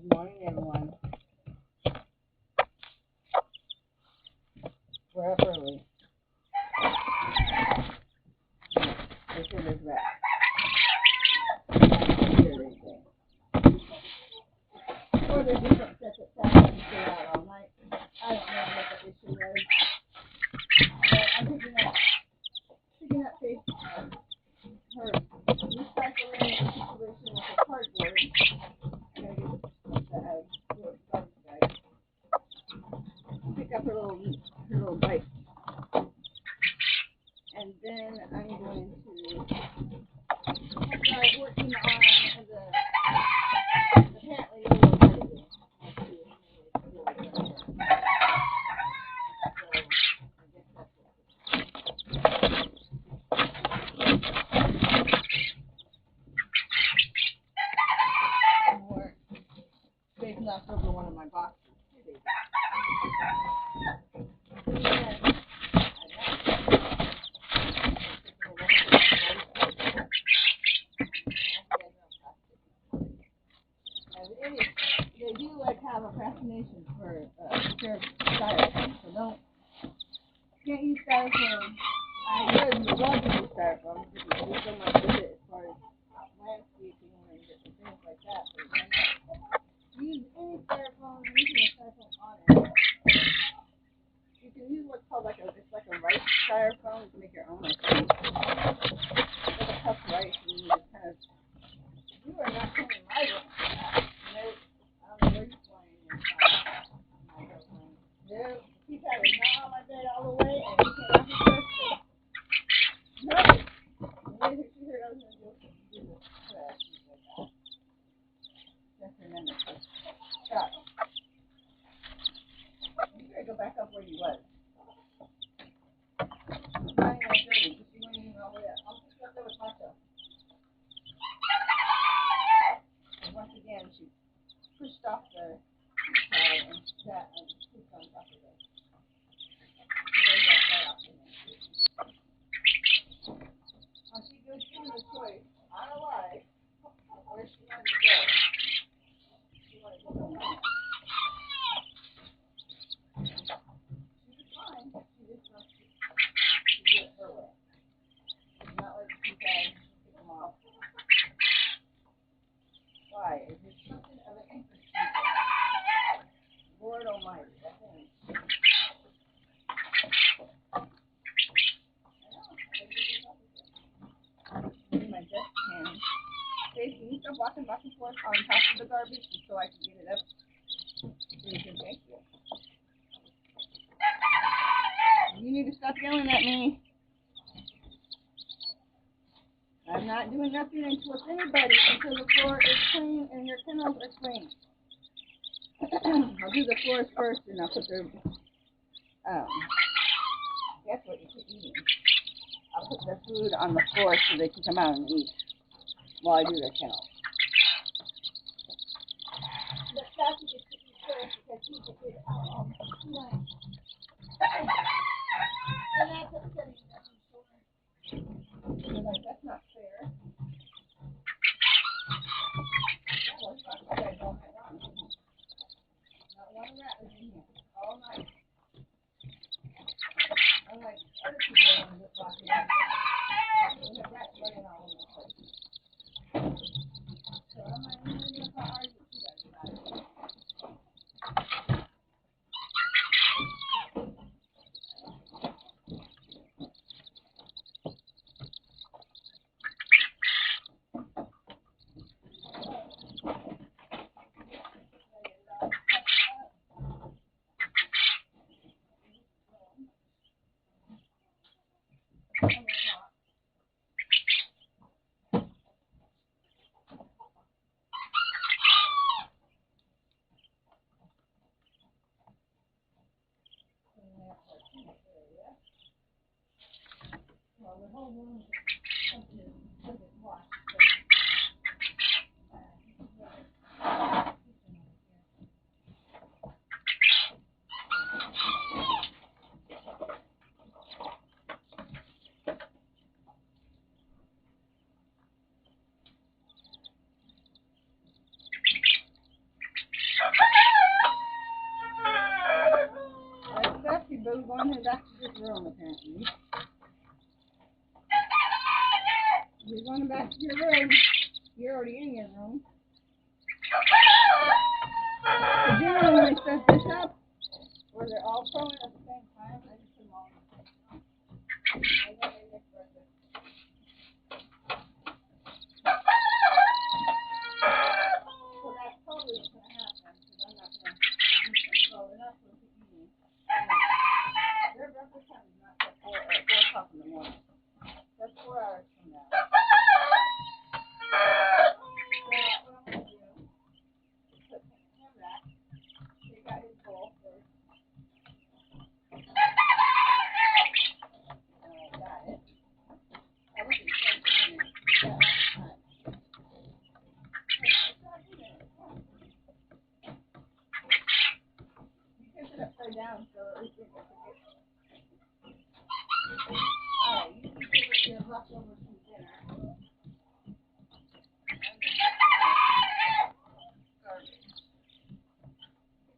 Good morning, everyone. We're up early. This one is wet. Or they're different sets of tests and stay out all night. I don't know what the issue was. But I'm picking up Faith, her recycling situation with her cardboard. I'm going to get the garbage bag. Pick up her little bike. And then I'm going to start working on the apparently little editing. More space left over one of my boxes. They do like have a fascination for styrofoam, so can't use styrofoam. I would love to use styrofoam because you do so much with it as far as landscaping and different things like that. But you cannot use any styrofoam using a styrofoam on it. You can use what's called like a rice styrofoam to make your own like a tough rice, and you just kind of. You are not coming my way. No, I don't know where you're flying in. My girlfriend. No, he's had a knot on my bed all the way, and he cannot be trusted. No. Maybe she heard I was going to do this. Just remember. Stop. You better go back up where you was. Flying like dirty. Just be running all the way up. I'll pick you up there with Macho. Once again, she pushed off the side and sat and pooped on top of it. She goes given a choice on a lie where she wanted to go. She wanted to go home. She was fine. She just wants to do it her way. Not like she said, pick them off. Why? Is it something of an interest to you? Lord Almighty, that's him. In my desk hand. Faith, can you stop walking back and forth on top of the garbage so I can get it up? Thank you. You need to stop yelling at me. I'm not doing nothing with anybody until the floor is clean and your kennels are clean. I'll do the floors first and I'll put their, guess what you keep eating. I'll put their food on the floor so they can come out and eat while I do their kennels. But Sassy gets to eat first because he gets it out tonight. And that's upsetting that I'm sure. You're like, that's not fair. That was not fair all night long. Not one rat was in here all night. Unlike other people on this block here, we have rats running all over the place. So I'm not even going to argue with you guys about it. Well, the whole room is washed. you're going back to this room, apparently. You're going back to your room. You're already in your room. Did you normally set this up? Or they're all throwing at the same time? I just put them all in the same time. I know they mix breakfast. So that's totally what's going to happen. Because I'm not going to. First of all, they're not supposed to be eating. Their breakfast time is not till 4 o'clock in the morning. That's 4 hours from now. Down, so it's alright, you can give your leftovers from dinner. Garbage.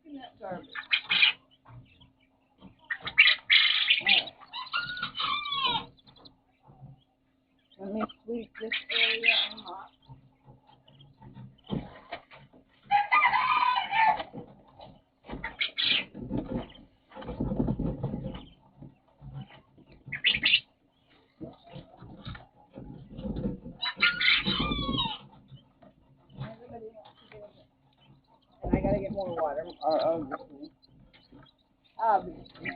Picking up garbage. Alright. Let me sweep this area and mop. And I gotta get more water, obviously. Obviously.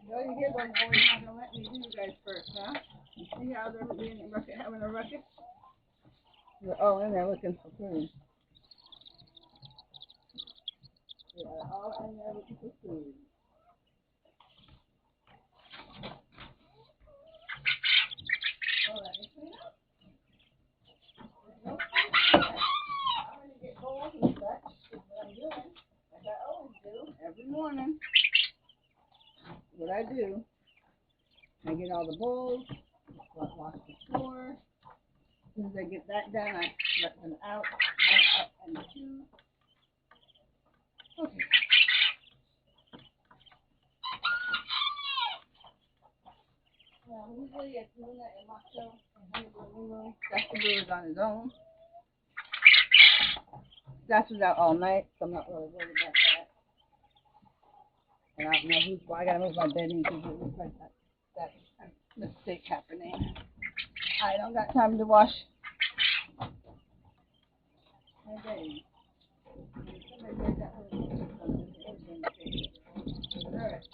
Well, you get one boy not gonna let me do you guys first, huh? You see how they're being having a ruckus? They're all in there looking for food. They are all in there looking for food. Oh, let me clean up. There's no food. I'm gonna get bowls and such. That's what I'm doing. Like I always do. Every morning. What I do, I get all the bowls, wash the floor. As soon as I get that done, I let them out, one up and two. Okay. Well, usually it's Luna and Macho and Lulu. Blue is on his own. That's was out all night, so I'm not really worried about that. And I don't know who's why I gotta move my bedding because it looks like that mistake happening. I don't got time to wash my bedding. Alright.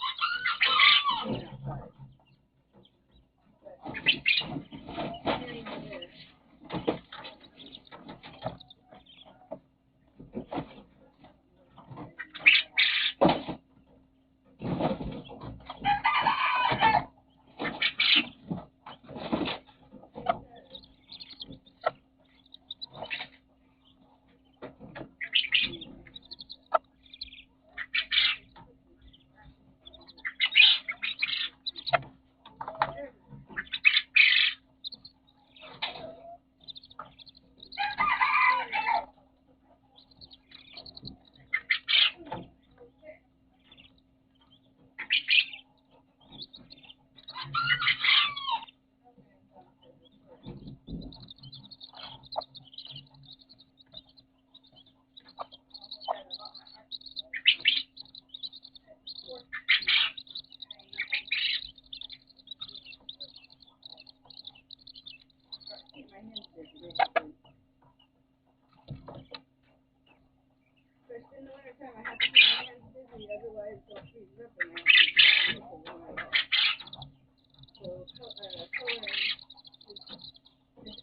Otherwise, they'll freeze up and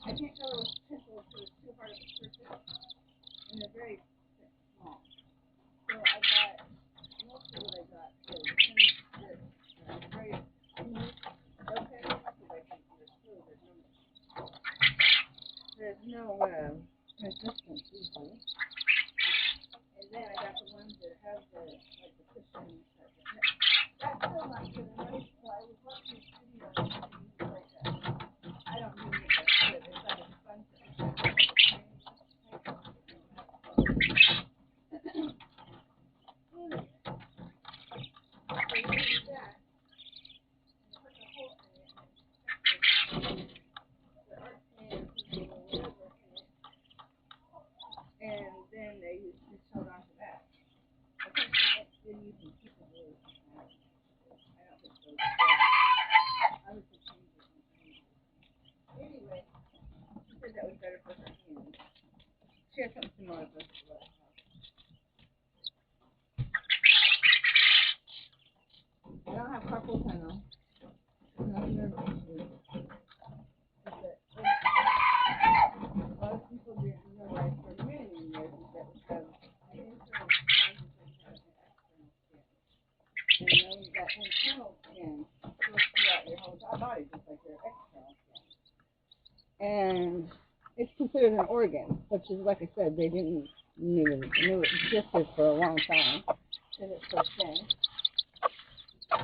I can't color with pencil because it's too hard of a surface, and they're very small. So I got, most of what I got is very smooth, okay, because I can understand there's no resistance usually. then I got the ones that have the like the cushion. That's still not good enough. So I was watching a video and they use like I don't use it that good. It's like a sponge. And then they just held on to that. I think then you can keep the blue. I don't think so. I would just change it. Anyway, she said that was better for her hands. She has something similar to what I have. I don't have carpal tunnel. Not nerve issues. A lot of people didn't realize for many years is that we have an internal skin and an external skin. And then that internal skin goes throughout your whole body, just like your external skin. And it's considered an organ, which is, like I said, they didn't knew it existed for a long time because it's so thin.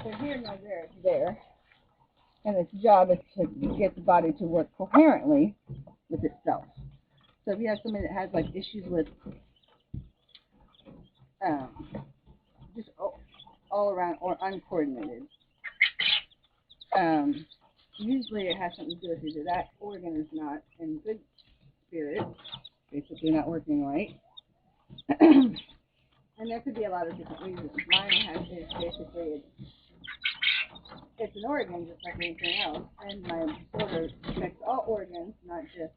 So here, no, there, it's there. And its job is to get the body to work coherently with itself. So if you have somebody that has like issues with just all around or uncoordinated, usually it has something to do with either that organ is not in good spirit, basically not working right. And there could be a lot of different reasons. Mine is basically it's an organ just like anything else, and my disorder affects all organs, not just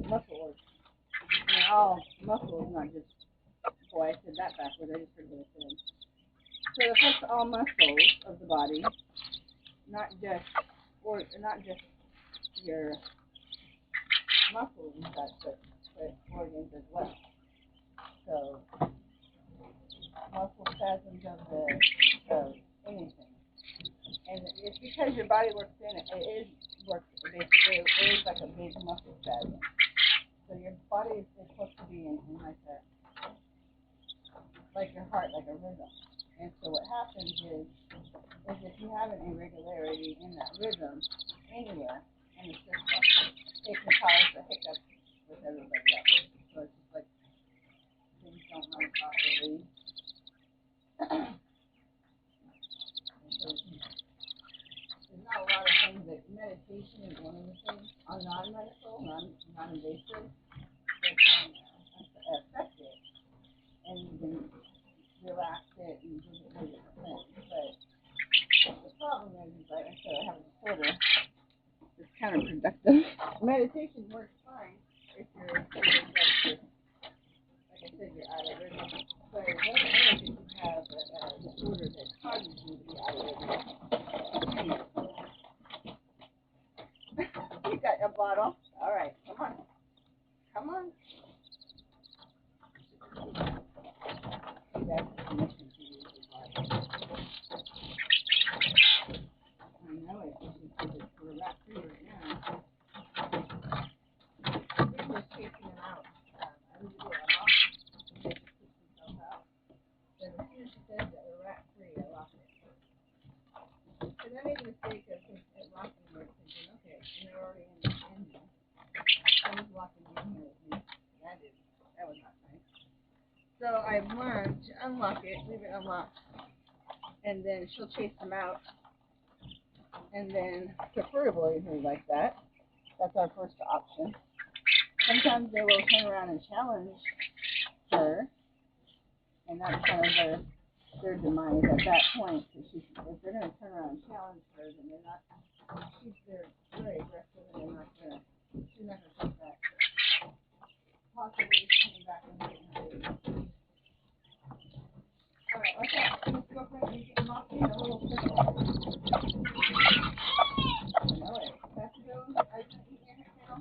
muscle organs. I mean, all muscles, not just, boy, I said that backwards, I just heard what I said. So it affects all muscles of the body, not just your muscles and such, but organs as well. So muscle spasms of anything. And it's because your body works in it. It works basically. It is like a big muscle spasm. So your body is supposed to be in like your heart, like a rhythm. And so what happens is if you have an irregularity in that rhythm anywhere in the system, it can cause a hiccup with everybody else. So it's just like things don't run properly. There's not a lot of things that meditation is one of the things on non-medical, non-invasive that can affect it, and you can relax it and give it more different things. But the problem is like I said, I have a disorder that's counterproductive. Meditation works fine if you're like I said, you're out of rhythm. But it doesn't work if you have a disorder that causes you to be out of rhythm. You got a bottle? All right, come on. Come on. That's permission to use the bottle. I know it. We're rat free right now. We're just taking them out. I usually do a lock. They just keep themselves out. But as soon as she says that we're rat free, I lock it. Because I made the mistake of locking it, thinking, okay, and they're already in the engine. I was locking them in here with me. That was not nice. So I've learned to unlock it, leave it unlocked, and then she'll chase them out. And then, preferably like that. That's our first option. Sometimes they will turn around and challenge her, and that's kind of their demise at that point. If they're going to turn around and challenge her, then they're very aggressive, and she's not going to take that. Possibly coming back and getting her baby. All right, okay. Let's go for it. You get them off in a little circle. I know it. That's a good one. Are you eating your hair now?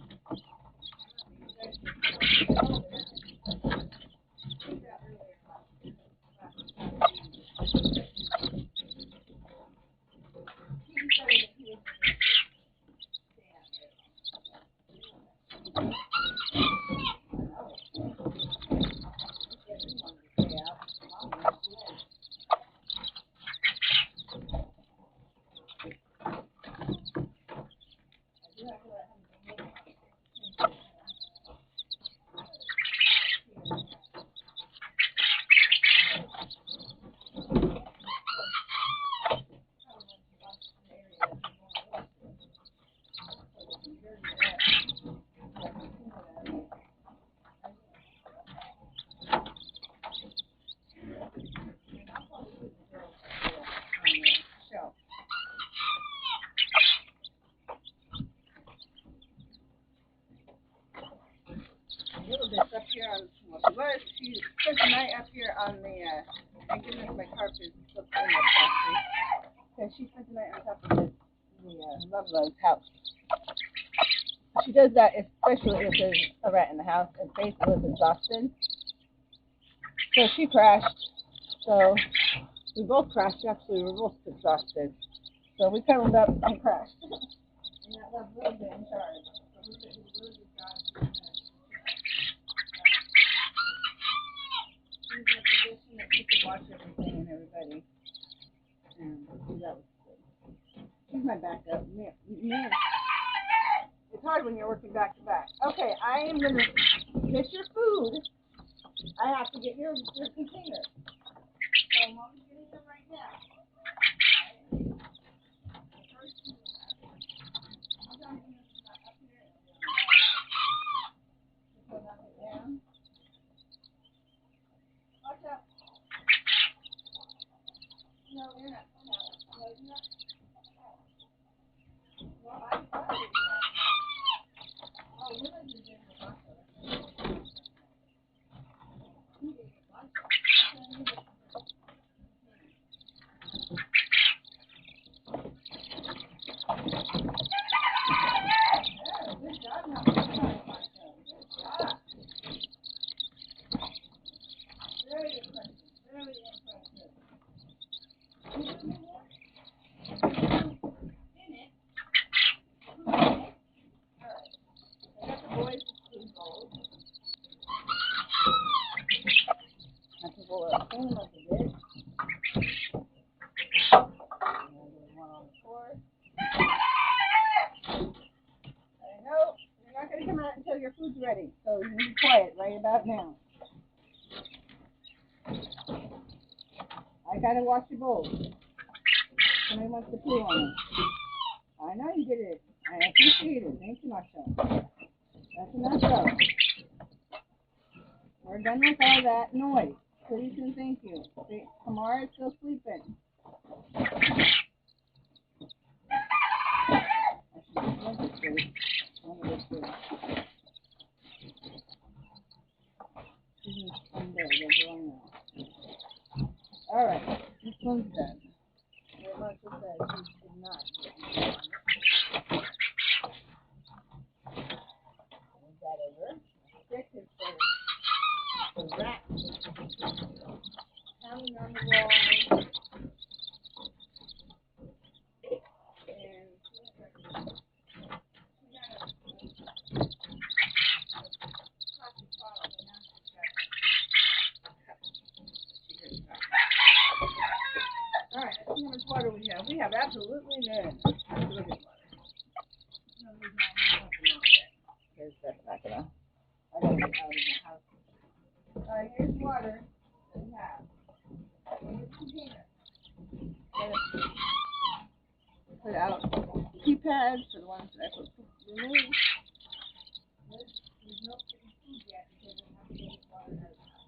little bit's up here on, well, she spent the night up here on the, thank goodness my carpet is still in the plastic. Because she spent the night on top of the Lovelove's house. She does that especially if there's a rat in the house, and Faith was exhausted. So she crashed. So we both crashed, actually, we were both exhausted. So we cuddled up and crashed. And that left Little Bit in charge. So Little Bit did a really good job. She was in a position that she could watch everything and everybody. And that was good. She's my backup. Man. It's hard when you're working back to back. Okay, I am going to get your food. I have to get your container. So Mom's getting them right now. Watch out. No, you're not. No, you're not. Well, I thought you were. Oh, you're not using the box. Until your food's ready, so you be quiet right about now. I gotta wash your bowls. Somebody wants to poo on it. I know you did it. I appreciate it. Thank you, Masha. That's enough though. We're done with all that noise. Please and thank you. Kamara's still sleeping. I should just let her sleep. Alright, this one's done. Your Martha says she did not get me on it. Move that over. Stick is for the rat pounding on the wall. Alright, let's see how much water we have. We have absolutely none. Look at water. No, there's not enough yet. Here's that back it up. I gotta get out of the house. Alright, here's water that we have. Here's the container. Put out keypads for the ones that I put removed. There's no food yet because we have to get water out of the house.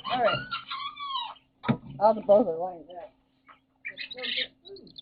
Alright. All the bowls are like that. Let's go get food.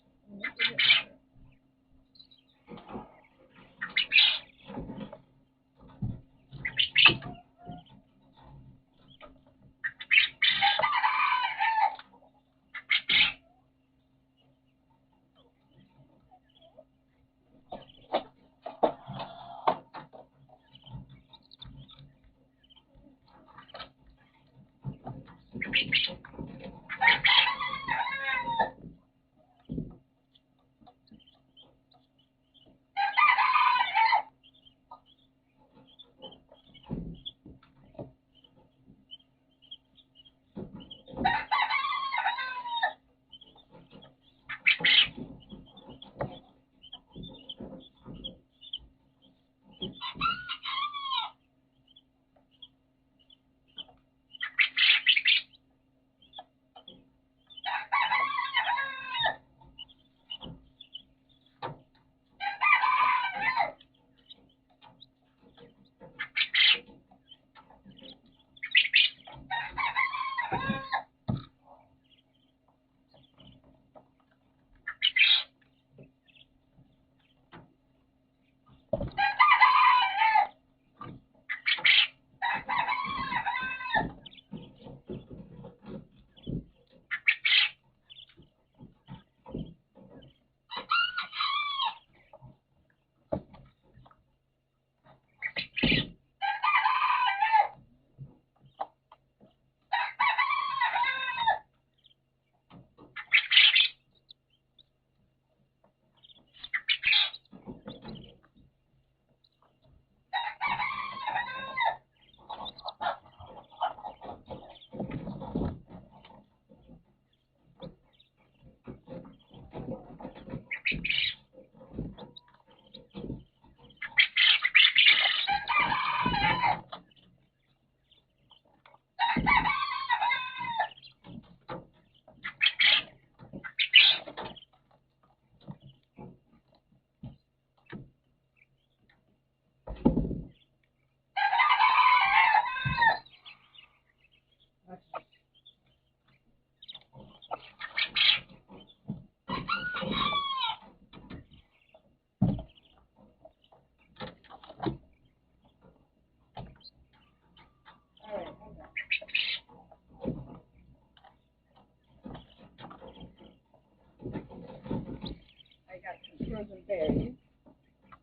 Frozen berries.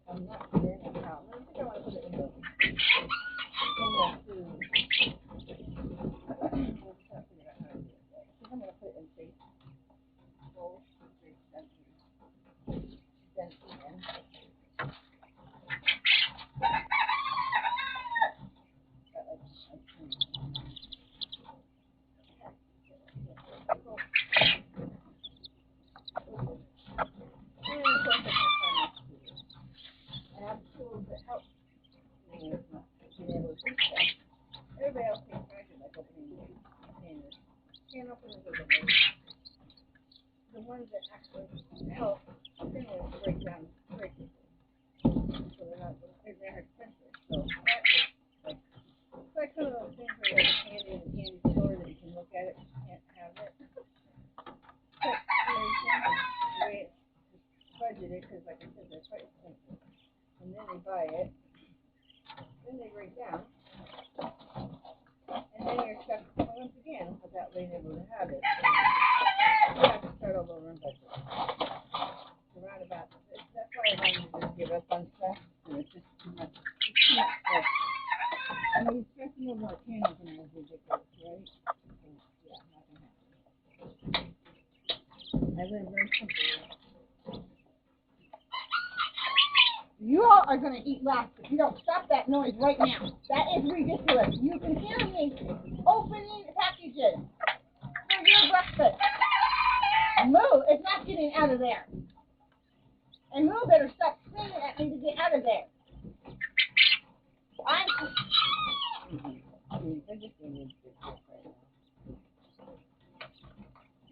I'm not sure how. I think I want to put it in the food. We'll try to figure out how to do it. I think I'm going to put it in face bowl. Then in. I have tools that help me with being able to do stuff. Everybody else takes pressure like opening containers. Can't open it with a knife. The ones that actually help tend to break down very quickly. So they're expensive. So that is like, it's like one of those things where you have a candy in a candy store that you can look at it, but you can't have it. But the way it's budgeted, because like I said, they're quite expensive. And then they buy it, then they break down, and then you're stuck once again without being able to have it. So you have to start all over and budget. It's a roundabout. That's why I wanted to just give up on stuff, and it's just too much. It's too much stuff. I mean, stressing over a can opener is ridiculous, right? So, yeah, not gonna happen. I live very simple. You all are going to eat last if you don't stop that noise right now. That is ridiculous. You can hear me opening packages for your breakfast. Moo is not getting out of there. And Moo better stop screaming at me to get out of there. I'm...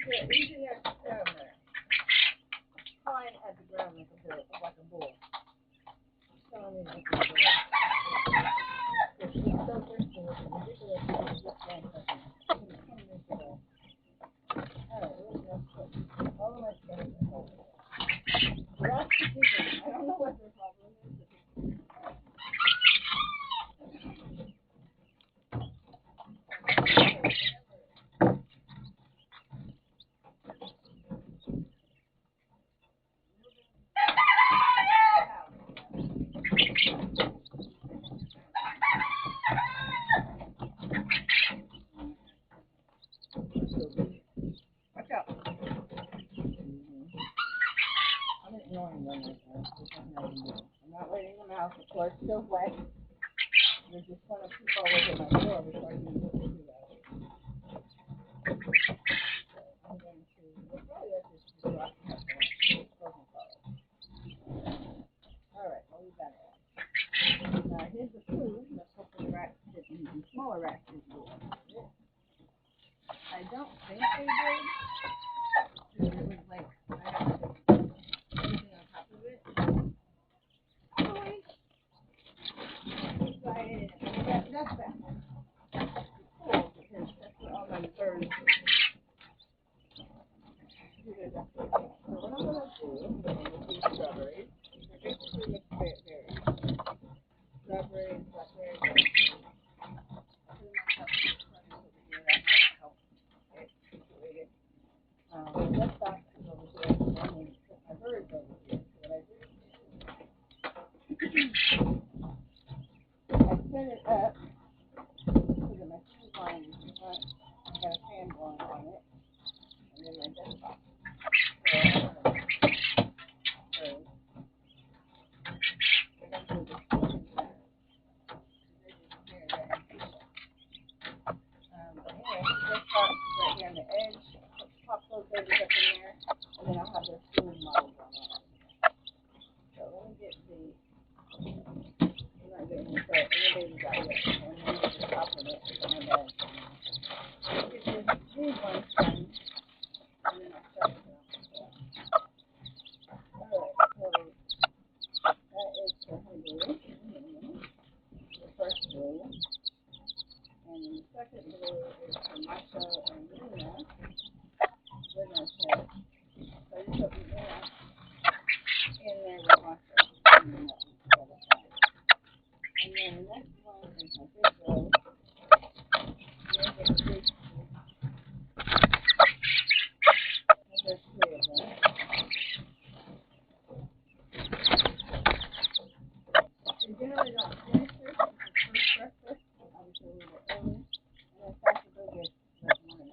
Yeah, usually I climb at the ground like a bull. Telling me to open the door. If she's so thirsty, it's ridiculous. She's just going something. It was 20 minutes ago. Alright, where's the next one? All of my stuff is cold. Last decision. I don't know what their problem is. Watch out. I'm ignoring them right now. There's nothing I can do. I'm not letting them out. The floor's still wet. They're just going to keep all over my floor before I can do that. So I'm going to, we'll probably have to just drop them. Alright, well, we got it. that's that. Cool, because that's what all my birds do their decorating. So what I'm gonna do is these strawberries. They're basically mixed berries. Strawberries, blackberries, just back over here, and then put my birds over here. So what I do I set it up so that my food line is in front. I got a fan blowing on it, and then my desktop. So I'm gonna birds. We're gonna do this in center. But anyway, this part right here on the edge. Pop those babies up in there, and then I'll have their food models on it. So let me get the. I'm not getting so any babies out yet. And then get the top of it in my bag. Get these ones done, and then I'll start with them. Alright, so that is for Hungary. The first blue. And then the second blue is for Macho and Luna. We're going to check. So I just put Luna in there with Macho. And then the other side. And then the next one is my big blue. There's three of them. They generally don't finish this. It's the first breakfast. Obviously a little bit early. And then Sasha Bill gets like 1.5.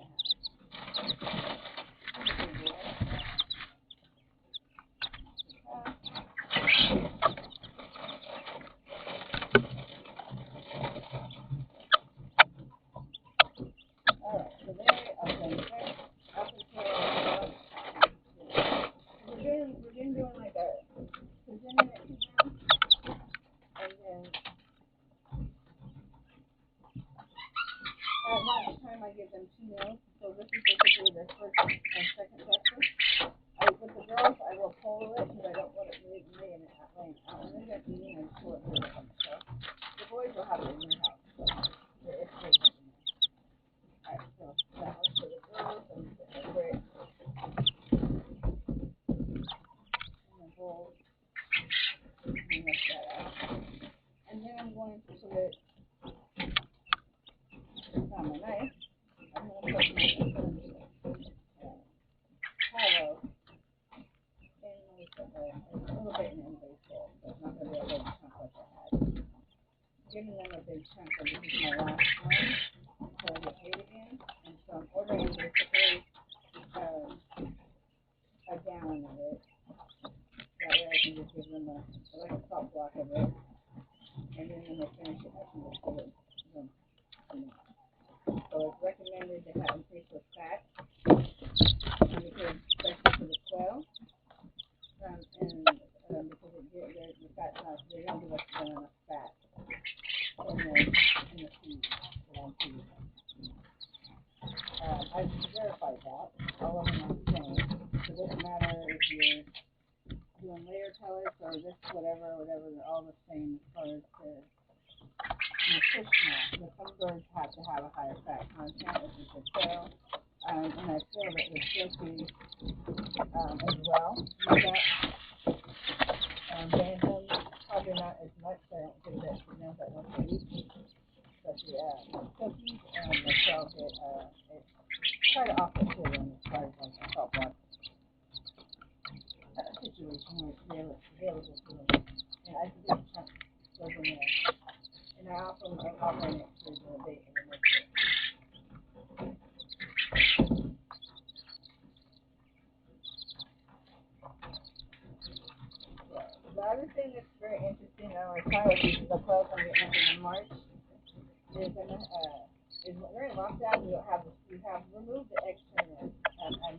Alright, so there I've done that up until we're doing like a presenting it to them, and then at lunchtime I give them 2 meals. So this is basically their first and second breakfast. With the girls I will pull it because I don't want it laying out. When they get eating, I just pull it through the stuff. The boys will have it in their house, so it's safe in there. Alright, so that was for the girls. I'm putting the bricks in the bowl. And lift that out. And then I'm going to put it on my knife. I'm going to put tallow in with a little bit in everybody's bowl. So it's not going to be a big chunk like I had. Giving them a big chunk, and this is my last one before I get paid again. And so I'm ordering basically a gallon of it. That way I can just give them like a salt block of it. And then when they finish it, I can just give it to them. So it's recommended to have increase with fat, because especially for the quail, and because the fat's not, they don't give us enough fat in the feed that I'm feeding them. I've verified that. All of them are the same. So it doesn't matter if you're doing layer pellets or this whatever, they're all the same as far as the nutritional. But some birds have to have a higher fat content, which is the quail. And I feel that the turkey as well need that. Bantams, probably not as much. I don't give that to them that once a week. But the turkeys and the quail get try to offset to them as far as like a salt block situation where it's available to them. And I can get a chunk goes in there. And I also offer an extra bait in the mix. The other thing that's very interesting, I want to tell you, the quails I'm getting in March is during lockdown you have removed the egg trainers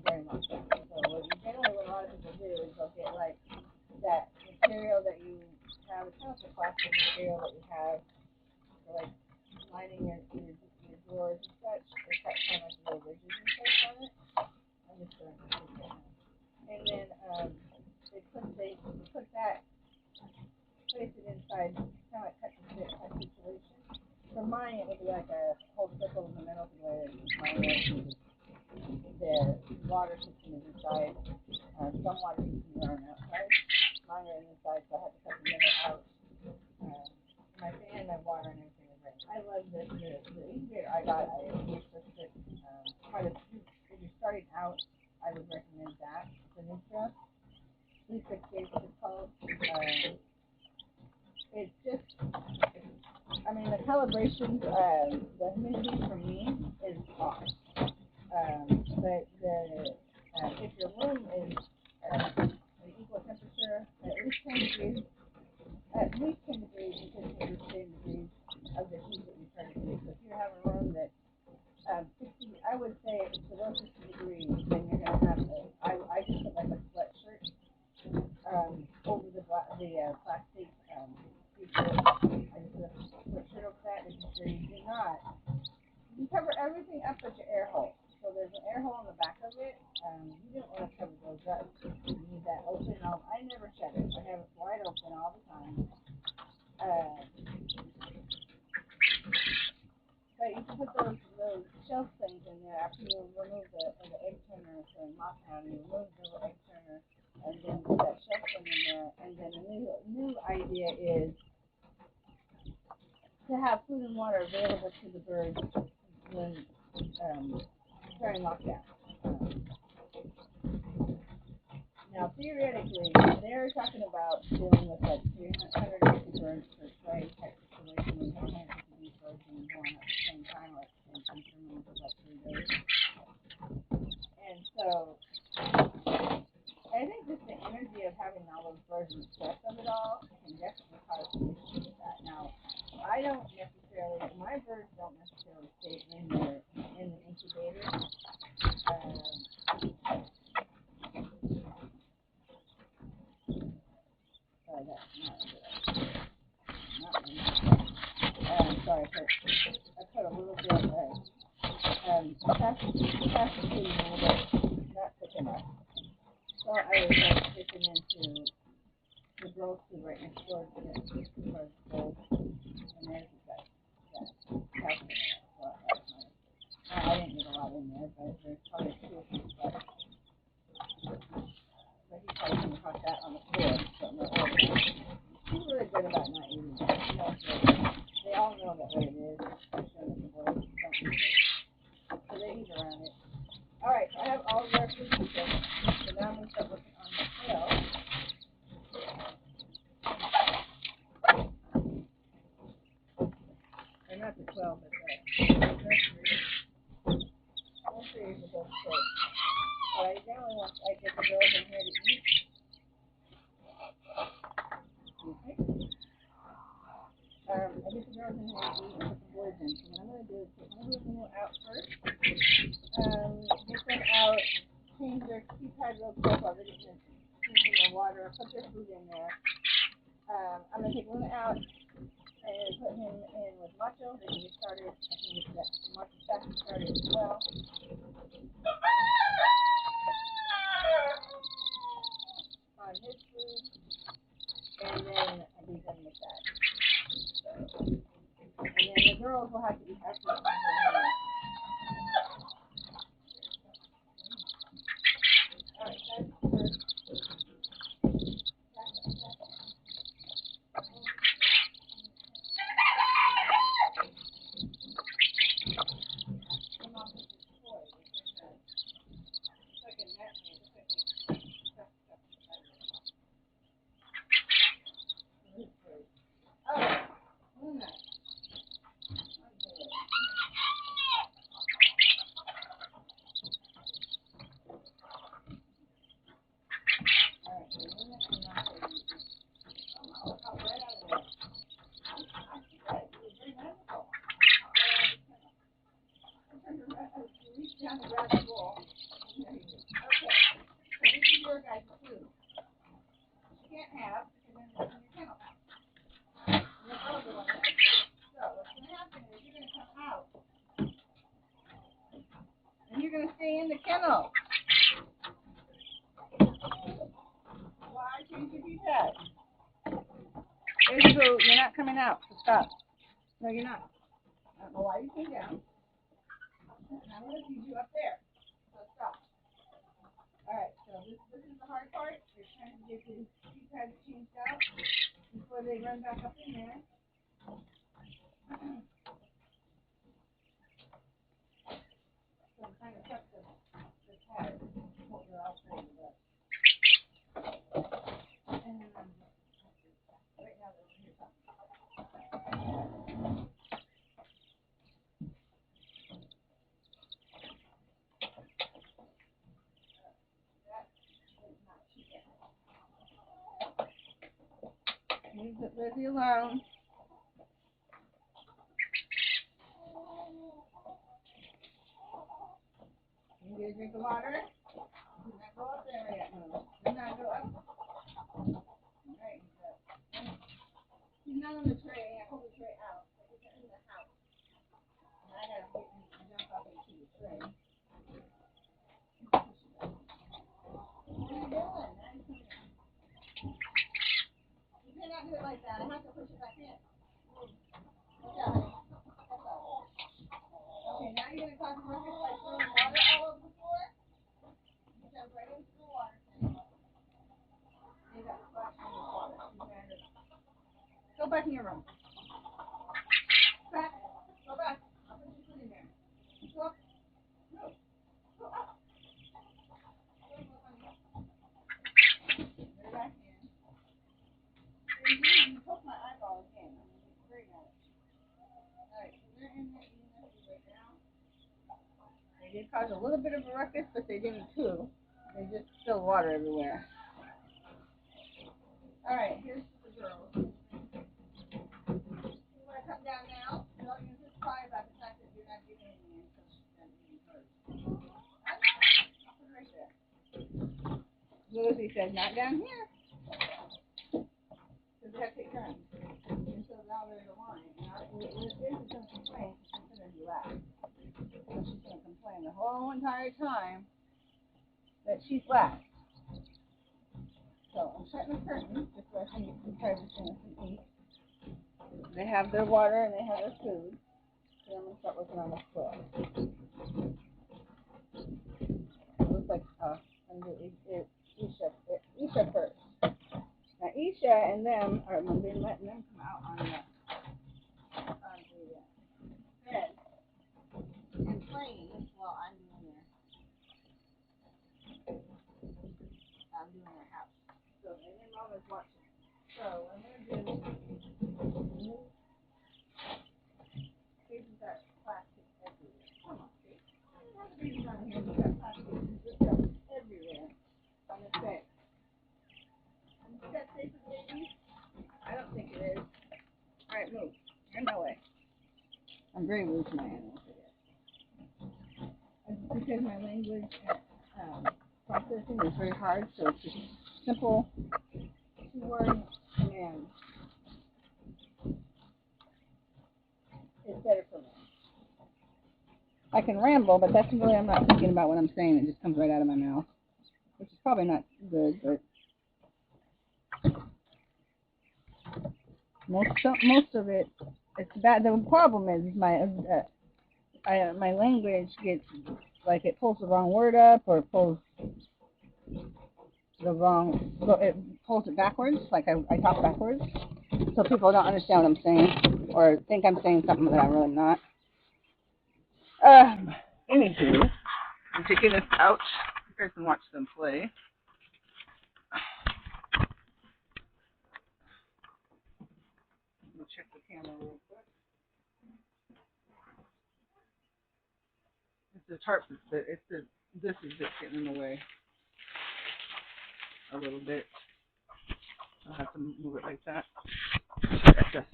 during lockdown. So generally what a lot of people do is they'll get like that material that you have, it's kind of the plastic material that you have for like lining your drawers and such. It's got kind of like little ridges and such on it. I'm just going to put that now. And then they put that, place it inside, kind of like cut the fit type situation. So for mine, it would be like a whole circle in the middle of the way that the water system is inside. Some water systems are on the outside. Mine are inside, so I had to cut the middle out. My fan, my water, and everything is right. I love this. The incubator I got, I purchased it. If you're starting out, I would recommend that. The Nutra 368 is called. It's just, I mean, the calibrations, the humidity for me is off. But if your room is an equal temperature, at least 10 degrees, because of the same degrees of the heat that you're trying to do. So if you have a room that 60, I would say if it's below 60 degrees, then you're going to have I just put like a sweatshirt over the plastic feature. I just put a sweatshirt over that, making sure you do not. You cover everything up but your air hole. So there's an air hole on the back of it. You don't want to cover those up. You need that open. I never shut it. I have it wide open all the time. But you can put those shelf things in there after you remove the egg turner from lockdown. You remove the egg turner and then put that shelf thing in there. And then the new idea is to have food and water available to the birds when during lockdown. Now, theoretically, they're talking about dealing with like 350 birds per tray type situation. We have 150 birds and going at the same time, like in terms of like 3 days. And so, I think just the energy of having all those birds and the stress of it all can definitely cause some issues with that. Now, my birds don't necessarily stay in the incubator. Sorry, I put a little bit potassium food in there, but not thick enough. So I was sticking into the girls' food right next door to get because gold, and there's that calcium in it. So that's nice. I didn't get a lot in there, but there's probably 2 or 3 left. But he probably came across that on the floor, so no order. He's really good about not eating it. They all know that way it is. I'm sure that the boys don't eat it. So they eat around it. Alright, so I have all of their food systems. So now I'm going to start working on the 12. Or not the 12, but the nursery is the best choice. But I generally want to get the girls in here to eat. Okay. I get the girls in here to eat and put the boys in. So what I'm going to do is put one of them out first. Get them out, change their keypad real quick while they're getting their water, put their food in there. I'm going to take one out and put him in with Macho. They can get started. I can get that Macho Stack started as well. On his food. And then I'll be done with that. So, and then the girls will have to eat after the Alright, that's the first. Down the grass wall. Okay. So this is your guys' food. You can't have because then it's in your kennel. And the other one, so what's going to happen is you're going to come out. And you're going to stay in the kennel. Why change your keypad? There's your food. You're not coming out. So stop. No, you're not. don't know why you came down. And I'm going to feed you up there. So stop. Alright, so this is the hard part. They're trying to get these pads changed out before they run back up in there. So I'm trying to cut the pad. What you're offering with us. And right now they're over here talking. Leave Lizzie alone. You get a drink of water? Do not go up there yet. No. Do not go up. Right. He's not on the tray. I pulled the tray out. He's in the house. And I gotta get him to jump up into the tray. What are you doing? You cannot do it like that. I have to push it back in. Watch out, honey. That's all. Okay, now you're gonna cause a ruckus by throwing water all over the floor. You jump right into the water. You got splashing with water. Go back in your room. Back. Go back. I'll put your foot in there. Go up. No. Go up. Go honey. Put it back in. You poke my eyeball again. I'm going to be very mad. Alright, so they're in there eating their food right now. They did cause a little bit of a ruckus, but they didn't poo. They just spilled water everywhere. Alright, here's the girls. You want to come down now? No, you're just quiet about the fact that you're not getting anything until she's done eating hers. I'll put it right there. Lucy says, not down here. Because they have to take turns. And so now there's a line. And if Liz is going to complain, she's going to be loud. So she's going to complain the whole entire time that she's last. So I'm shutting the curtains just so I can get some privacy and some eat. They have their water and they have their food. So I'm going to start working on the floor. It looks like Isha first. Now Isha and them are letting them come out on the bed and playing while I'm doing their house. So and then Mama's watching. So I'm gonna do baby's got plastic everywhere. Come on, baby. Baby's on here. We've got plastic everywhere on the bed. Is that safe for babies? I don't think it is. Alright, move. Get in my way. I'm very rude to my animals, I guess. It's because my language processing is very hard, so it's just simple 2-word command. It's better for me. I can ramble, but that's really, I'm not thinking about what I'm saying. It just comes right out of my mouth, which is probably not good, but most of it, it's bad. The problem is my language gets, like, it pulls the wrong word up, or it pulls it backwards, like I talk backwards, so people don't understand what I'm saying, or think I'm saying something that I'm really not. Anywho, I'm taking this out. You guys can watch them play. Let me check the camera real quick. It's the tarp. This is just getting in the way a little bit. I'll have to move it like that. Just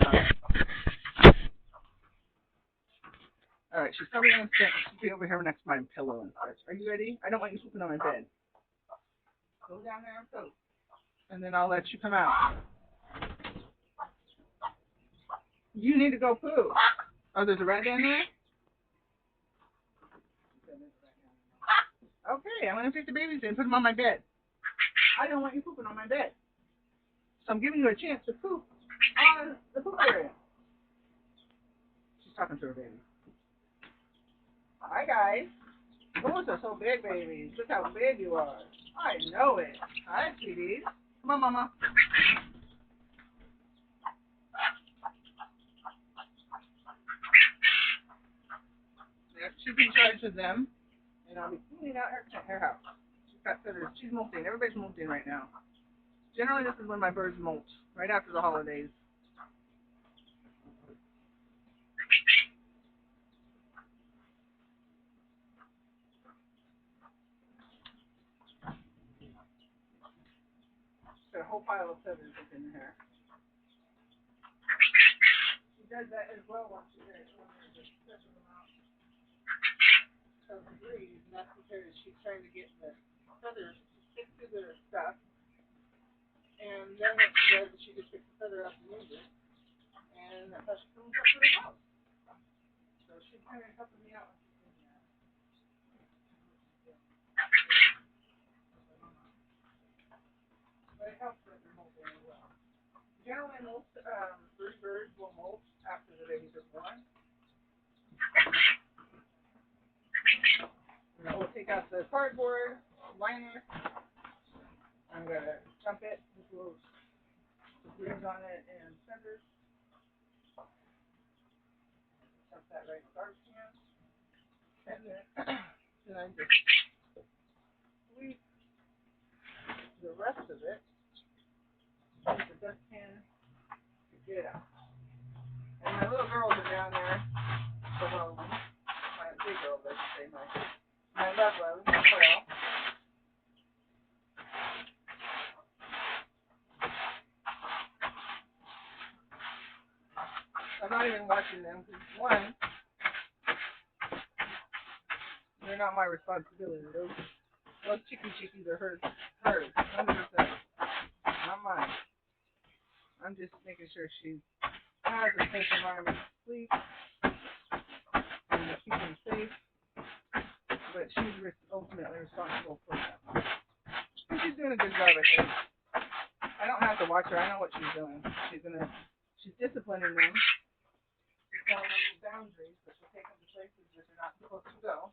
Alright, she's probably going to be over here next to my pillow and such. Are you ready? I don't want you sleeping on my bed. Go down there and poop. And then I'll let you come out. You need to go poo. Oh, there's a rat down there? Okay, I'm going to take the babies in and put them on my bed. I don't want you pooping on my bed. So I'm giving you a chance to poop on the poop area. She's talking talking to her baby. Hi, guys. Those are so big, babies. Look how big you are. I know it. Hi, sweeties. Come on, Mama. Yeah, she's in charge of them, and I'll be cleaning out her house. She's got feathers. She's molting. Everybody's molting right now. Generally, this is when my birds molt, right after the holidays. Got a whole pile of feathers up in her. She does that as well once she's there. She wants to stretch them out. So she breathes, and that's because she's trying to get the feathers to stick to the stuff. And then what she does is she just picks the feather up and moves it. And that's how she comes up to the house. So she's kind of helping me out. But it helps with the molting as well. Generally, most birds will molt after the babies are born. And we'll take out the cardboard liner. I'm going to dump it with little rings on it and feathers. Dump that right in the garbage can. And then I just sweep the rest of it with the dustpan to get it out. And my little girls are down there. Well, my big girls, I should say, my love, my Quail. I'm not even watching them because, one, they're not my responsibility. Those chickies are hers, 100%, not mine. I'm just making sure she has a safe environment to sleep and to keep them safe. But she's ultimately responsible for them. And she's doing a good job, I think. I don't have to watch her. I know what she's doing. She's disciplining them. She's telling them boundaries, but she'll take them to places that they're not supposed to go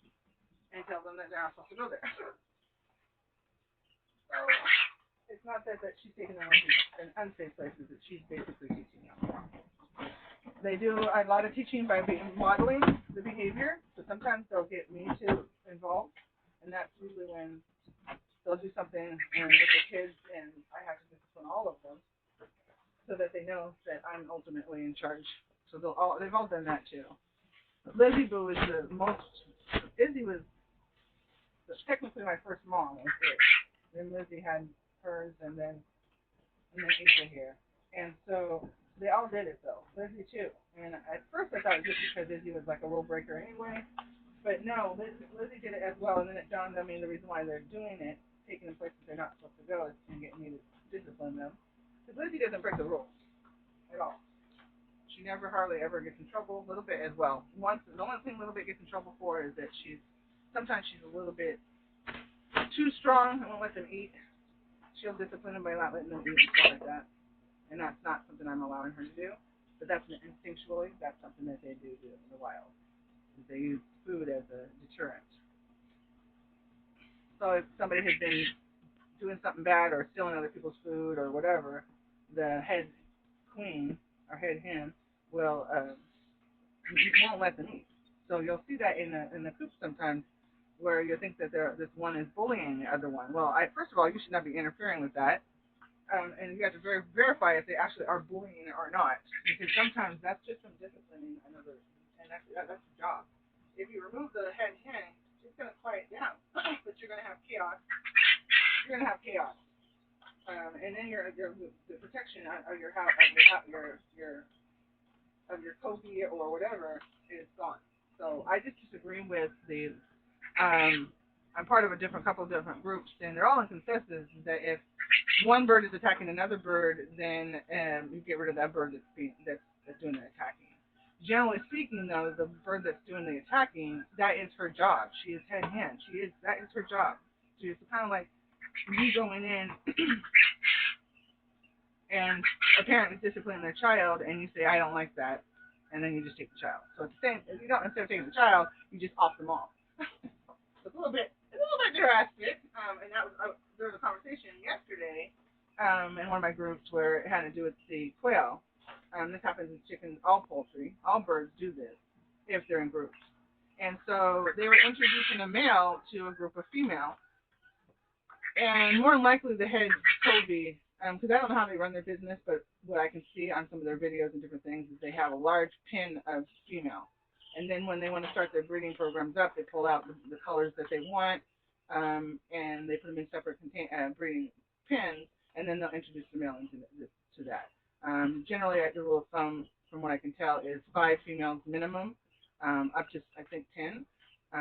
and tell them that they're not supposed to go there. So it's not that she's taking them in unsafe places, that she's basically teaching them. They do a lot of teaching by modeling the behavior, so sometimes they'll get me to involved, and that's usually when they'll do something with the kids, and I have to discipline all of them so that they know that I'm ultimately in charge. So they've all done that too. Lizzie Boo is the most. Izzy was technically my first mom. Then Lizzie had hers, and then Asa here, and so they all did it though. Lizzie too. And at first I thought it was just because Izzy was like a rule breaker anyway, but no, Lizzie did it as well. And then it dawned on me the reason why they're doing it, taking them places they're not supposed to go, is to get me to discipline them. Because Lizzie doesn't break the rules at all. She never hardly ever gets in trouble. A little bit as well. The only thing a little bit gets in trouble for is that sometimes she's a little bit too strong and won't let them eat. She'll discipline them by not letting them eat and stuff like that. And that's not something I'm allowing her to do. But that's instinctually, that's something that they do in the wild. They use food as a deterrent. So if somebody has been doing something bad or stealing other people's food or whatever, the head queen or head hen will won't let them eat. So you'll see that in the coop sometimes, where you think that this one is bullying the other one. Well, first of all, you should not be interfering with that. And you have to verify if they actually are bullying or not, because sometimes that's just them disciplining another, and that's your job. If you remove the head hen, it's going to quiet down, but you're going to have chaos. You're going to have chaos, and then the protection of your house, of your copy or whatever is gone. So I just disagree with the. I'm part of a couple of different groups, and they're all in consensus that if one bird is attacking another bird, then you get rid of that bird that's doing the attacking. Generally speaking, though, the bird that's doing the attacking, that is her job. She is head hen. That is her job. She's kind of like me going in and a parent is disciplining their child, and you say, I don't like that. and then you just take the child. So it's the same. You don't instead of taking the child, you just off them all. So it's a little bit drastic. And that was there was a conversation yesterday, in one of my groups where it had to do with the quail. This happens in chickens, all poultry, all birds do this if they're in groups. And so they were introducing a male to a group of female, and more than likely the head Kobe, because I don't know how they run their business, but what I can see on some of their videos and different things is they have a large pin of female. And then when they want to start their breeding programs up, they pull out the colors that they want, and they put them in separate breeding pins, and then they'll introduce the male into to that. Generally, the rule of thumb, from what I can tell, is 5 females minimum, up to, I think, 10.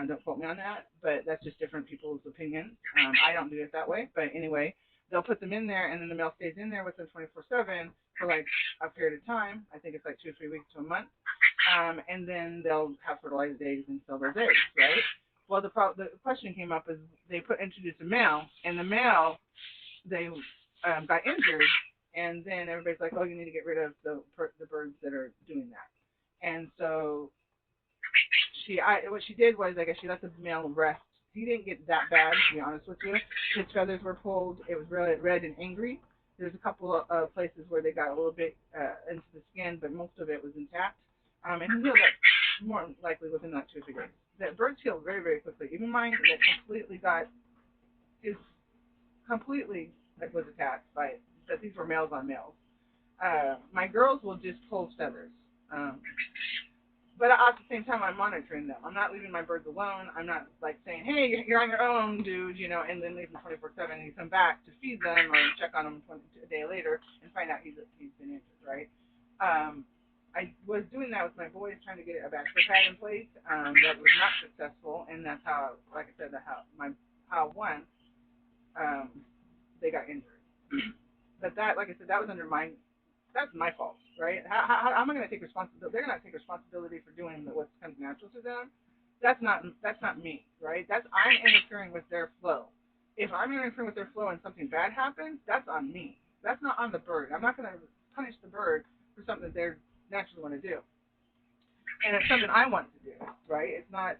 Don't quote me on that, but that's just different people's opinions. I don't do it that way, but anyway, they'll put them in there, and then the male stays in there with them 24/7 for like a period of time. I think it's like 2 or 3 weeks to a month, and then they'll have fertilized eggs and sell those eggs, right? Well, the question came up is they introduced a male, and the male they got injured, and then everybody's like, oh, you need to get rid of the birds that are doing that, and so. What she did was, I guess she let the male rest. He didn't get that bad, to be honest with you. His feathers were pulled. It was really red and angry. There's a couple of places where they got a little bit into the skin, but most of it was intact. And he healed up more likely within like 2 or 3 days. The birds heal very, very quickly. Even mine that completely was attacked by, but these were males on males. My girls will just pull feathers. But at the same time, I'm monitoring them. I'm not leaving my birds alone. I'm not like saying, hey, you're on your own, dude, and then leave them 24/7 and you come back to feed them or check on them a day later and find out he's been injured, right? I was doing that with my boys, trying to get a bachelor pad in place. That was not successful, and that's how, like I said, how one, they got injured. But that, like I said, that was that's my fault, right? How am I going to take responsibility? They're going to take responsibility for doing what comes natural to them. That's not me, right? I'm interfering with their flow. If I'm interfering with their flow and something bad happens, that's on me. That's not on the bird. I'm not going to punish the bird for something that they're naturally want to do. And it's something I want to do, right? It's not.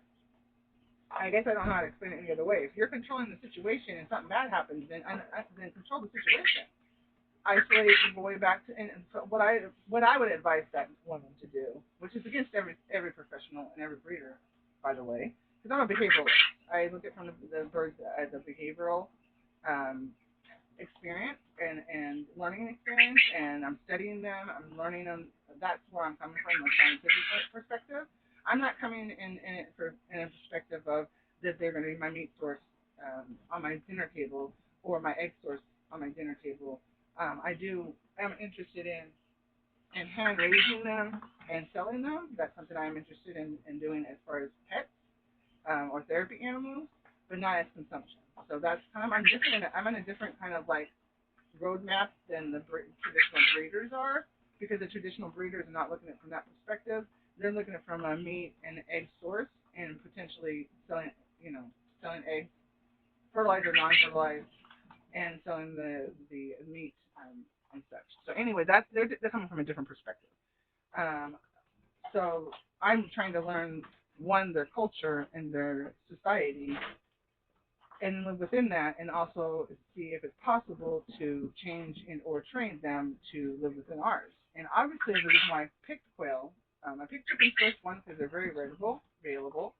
I guess I don't know how to explain it any other way. If you're controlling the situation and something bad happens, then control the situation. Isolate the boy back to, and what I would advise that woman to do, which is against every professional and every breeder, by the way, because I'm a behavioralist. I look at from the birds as a behavioral experience and learning experience, and I'm studying them. I'm learning them. That's where I'm coming from, a scientific perspective. I'm not coming in a perspective of that they're going to be my meat source on my dinner table or my egg source on my dinner table. I'm interested in hand raising them and selling them. That's something I'm interested in doing as far as pets or therapy animals, but not as consumption. So that's kind of I'm on a different kind of like roadmap than the traditional breeders are, because the traditional breeders are not looking at it from that perspective. They're looking at it from a meat and egg source and potentially selling eggs, fertilized or non-fertilized, and selling the meat and such. So anyway, they're coming from a different perspective. So I'm trying to learn, one, their culture and their society, and live within that, and also see if it's possible to change or train them to live within ours. And obviously, the reason why I picked quail, I picked chickens first, one, because they're very available.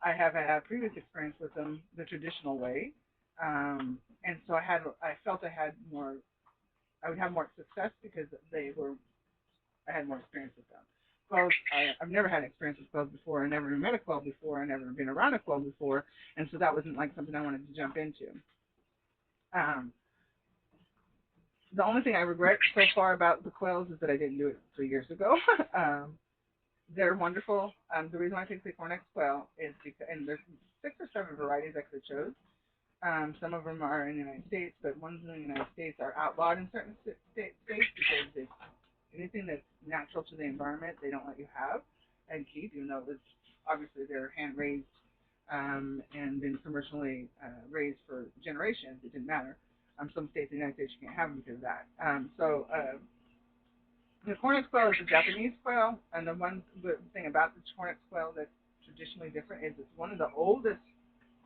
I have had previous experience with them the traditional way. And so I felt I would have more success because I had more experience with them. Quails, I've never had experience with quails before. I never met a quail before. I never been around a quail before, and so that wasn't like something I wanted to jump into. The only thing I regret so far about the quails is that I didn't do it 3 years ago. They're wonderful. The reason why I picked the Cornex quail is because, and there's 6 or 7 varieties I could have chose. Some of them are in the United States, but ones in the United States are outlawed in certain states because anything that's natural to the environment, they don't let you have and keep, even though obviously they're hand raised and been commercially raised for generations. It didn't matter. Some states in the United States you can't have them because of that. The cornet quail is a Japanese quail, and the one good thing about the cornet quail that's traditionally different is it's one of the oldest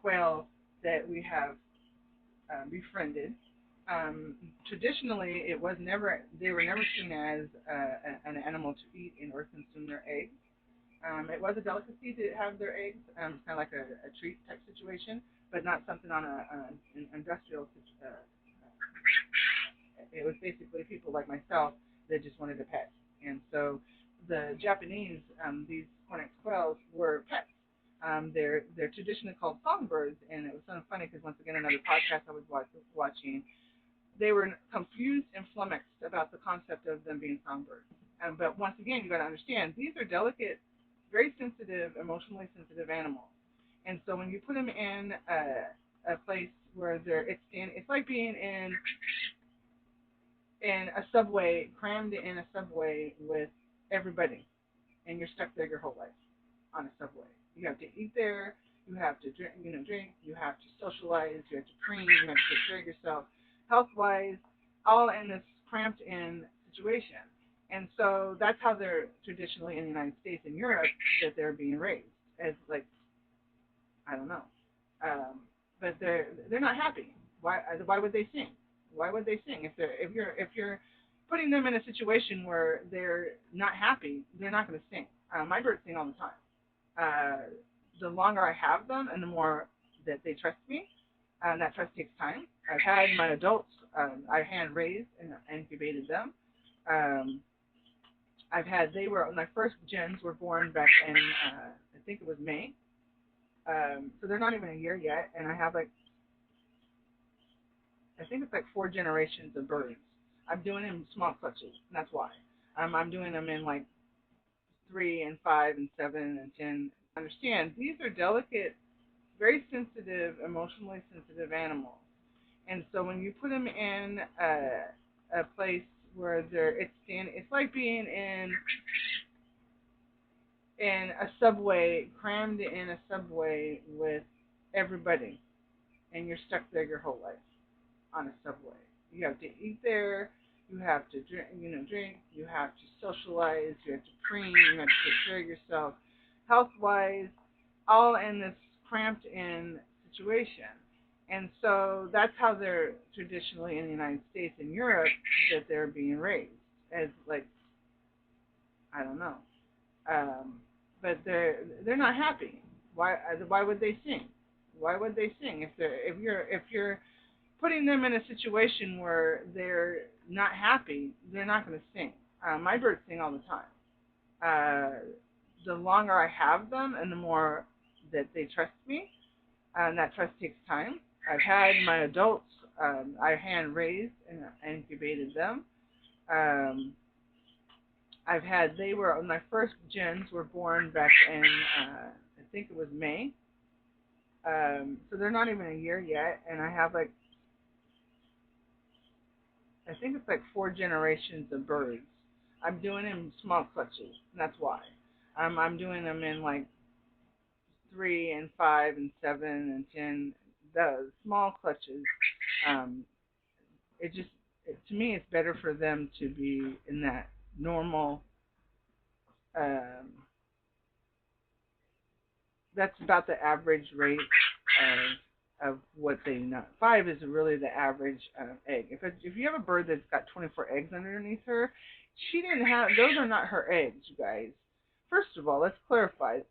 quails that we have befriended. Traditionally, they were never seen as an animal to eat or consume their eggs. It was a delicacy to have their eggs, kind of like a treat type situation, but not something on an industrial. It was basically people like myself that just wanted a pet, and so the Japanese, these cornet quails were pets. They're traditionally called songbirds, and it was so funny because once again another podcast I was watching, they were confused and flummoxed about the concept of them being songbirds. But once again, you got to understand these are delicate, very sensitive, emotionally sensitive animals, and so when you put them in a place where it's like being in a subway, crammed in a subway with everybody, and you're stuck there your whole life on a subway. You have to eat there, you have to drink, you have to socialize, you have to clean, you have to take care of yourself, health-wise, all in this cramped-in situation. And so that's how they're traditionally in the United States and Europe that they're being raised as like I don't know, but they're not happy. Why would they sing? Why would they sing if you're putting them in a situation where they're not happy? They're not going to sing. My birds sing all the time. The longer I have them and the more that they trust me, and that trust takes time. I've had my adults, I hand raised and incubated them. Um, my first gens were born back in, I think it was May. So they're not even a year yet, and I have I think it's like 4 generations of birds. I'm doing them in small clutches, and that's why. I'm doing them in like 3 and 5 and 7 and 10. Understand, these are delicate, very sensitive, emotionally sensitive animals. And so when you put them in a place where it's like being in a subway, crammed in a subway with everybody, and you're stuck there your whole life on a subway. You have to eat there, you have to drink, you have to socialize, you have to clean, you have to take care of yourself, health-wise, all in this cramped-in situation. And so that's how they're traditionally in the United States and Europe that they're being raised as like I don't know, but they're not happy. Why would they sing? Why would they sing if you're putting them in a situation where they're not happy? They're not going to sing. My birds sing all the time. The longer I have them and the more that they trust me, and that trust takes time. I've had my adults, I hand raised and incubated them. Um, my first gens were born back in, I think it was May. So they're not even a year yet, and I have I think it's like 4 generations of birds. I'm doing them in small clutches, and that's why. I'm doing them in like 3 and 5 and 7 and 10. The small clutches. Um, to me, it's better for them to be in that normal. Um, that's about the average rate of what they nut. 5 is really the average egg. If you have a bird that's got 24 eggs underneath her, she didn't have. Those are not her eggs, you guys. First of all, let's clarify.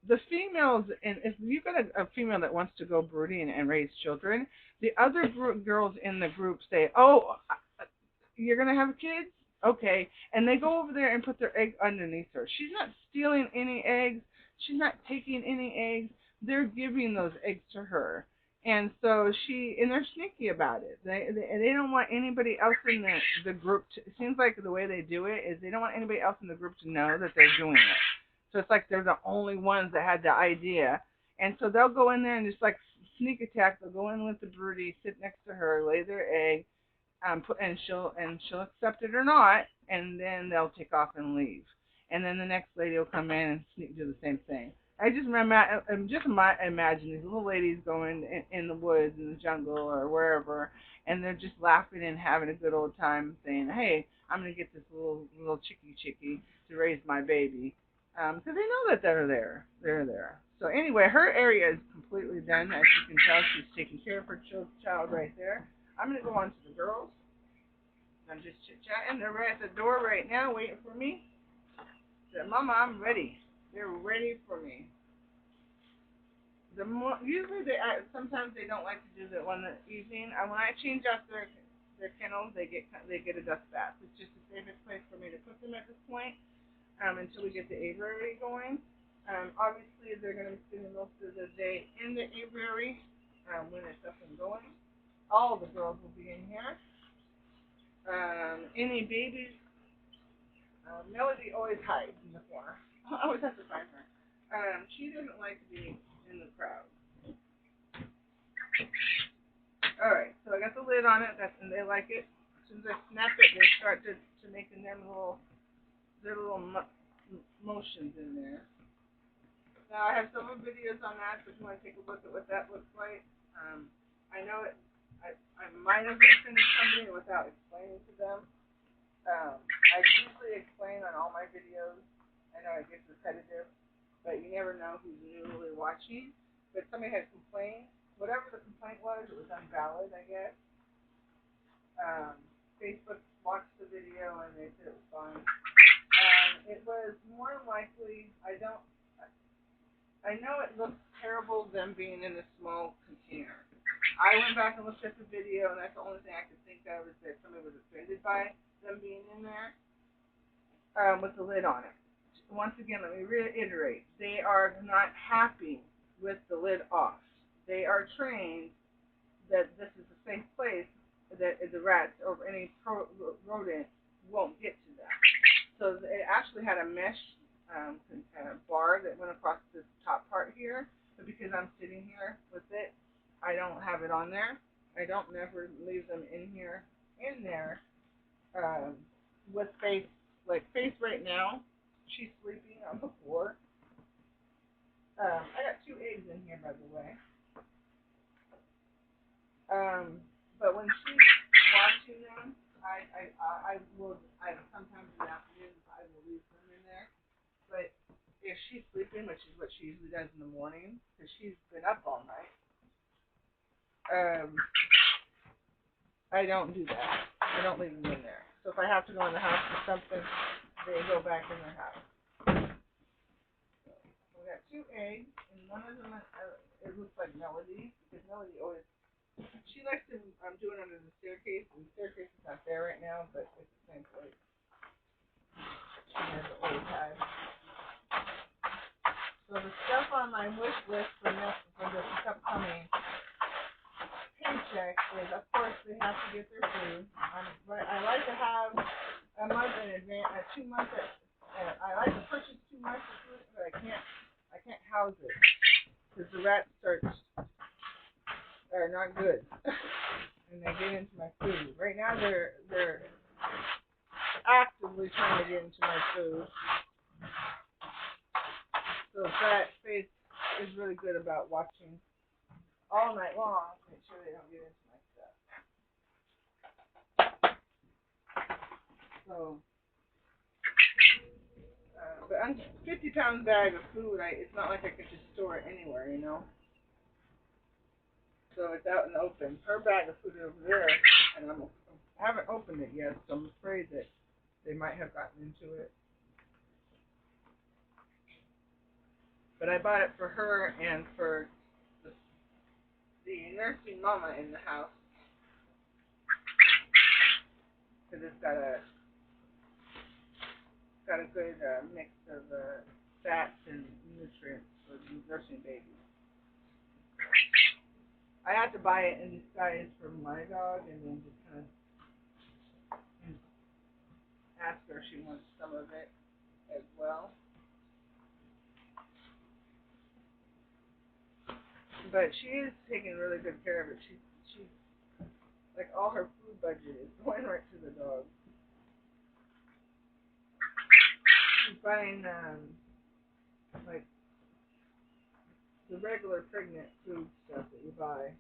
The females, and if you've got a female that wants to go brooding and raise children, the other girls in the group say, "Oh, you're gonna have kids? Okay," and they go over there and put their egg underneath her. She's not stealing any eggs. She's not taking any eggs. They're giving those eggs to her, and so and they're sneaky about it. They don't want anybody else in the group. It seems like the way they do it is they don't want anybody else in the group to know that they're doing it. So it's like they're the only ones that had the idea. And so they'll go in there and just like sneak attack. They'll go in with the broody, sit next to her, lay their egg, and she'll accept it or not, and then they'll take off and leave. And then the next lady will come in and do the same thing. I'm just imagining these little ladies going in the woods, in the jungle, or wherever, and they're just laughing and having a good old time, saying, "Hey, I'm gonna get this little chickie to raise my baby, because they know that they're there. They're there. So anyway, her area is completely done. As you can tell, she's taking care of her child right there. I'm gonna go on to the girls. I'm just chit-chatting. They're right at the door right now waiting for me. Said, Mama, I'm ready. They're ready for me. Usually sometimes they don't like to do that one evening. And when I change out their kennels, they get a dust bath. It's just the safest place for me to put them at this point until we get the aviary going. Obviously, they're going to be spending most of the day in the aviary when it's up and going. All the girls will be in here. Any babies, Melody always hides in the corner. I always have to find her. She doesn't like to be in the crowd. Alright, so I got the lid on it, and they like it. As soon as I snap it, they start to making their little motions in there. Now I have several videos on that, so if you want to take a look at what that looks like. I know it. I might have finished something without explaining to them. I usually explain on all my videos. I know it gets repetitive, but you never know who's newly watching. But somebody had complained. Whatever the complaint was, it was invalid, I guess. Facebook watched the video and they said it was fine. It was more likely, I know it looks terrible them being in a small container. I went back and looked at the video, and that's the only thing I could think of is that somebody was offended by them being in there with the lid on it. Once again, let me reiterate, they are not happy with the lid off. They are trained that this is a safe place that the rats or any rodent won't get to them. So it actually had a mesh bar that went across this top part here, but because I'm sitting here with it, I don't have it on there. I don't never leave them in there with Faith. Like Faith right now, she's sleeping on the floor. I got 2 eggs in here, by the way. But when she's watching them, I will sometimes in the afternoon I will leave them in there. But if she's sleeping, which is what she usually does in the morning, because she's been up all night, I don't do that. I don't leave them in there. So if I have to go in the house for something, they go back in their house. So we got 2 eggs, and one of them it looks like Melody, because Melody always she likes to do it under the staircase, and the staircase is not there right now, but it's the same place. She has it always had. So the stuff on my wish list for this upcoming paycheck is, of course, they have to get their food. I like to have a month in advance, 2 months. I like to purchase 2 months of food, but I can't house it because the rats are not good, and they get into my food. Right now, they're actively trying to get into my food. So that Faith is really good about watching all night long to make sure they don't get into my stuff. So, but a 50-pound bag of food, it's not like I could just store it anywhere, you know. So it's out in the open. Her bag of food is over there, and I haven't opened it yet, so I'm afraid that they might have gotten into it. But I bought it for her and for the nursing mama in the house, because it's got a good mix of fats and nutrients for nursing babies. I had to buy it in disguise for my dog, and then just kind of ask her if she wants some of it as well. But she is taking really good care of it. She's like, all her food budget is going right to the dog. She's buying like the regular pregnant food stuff that you buy.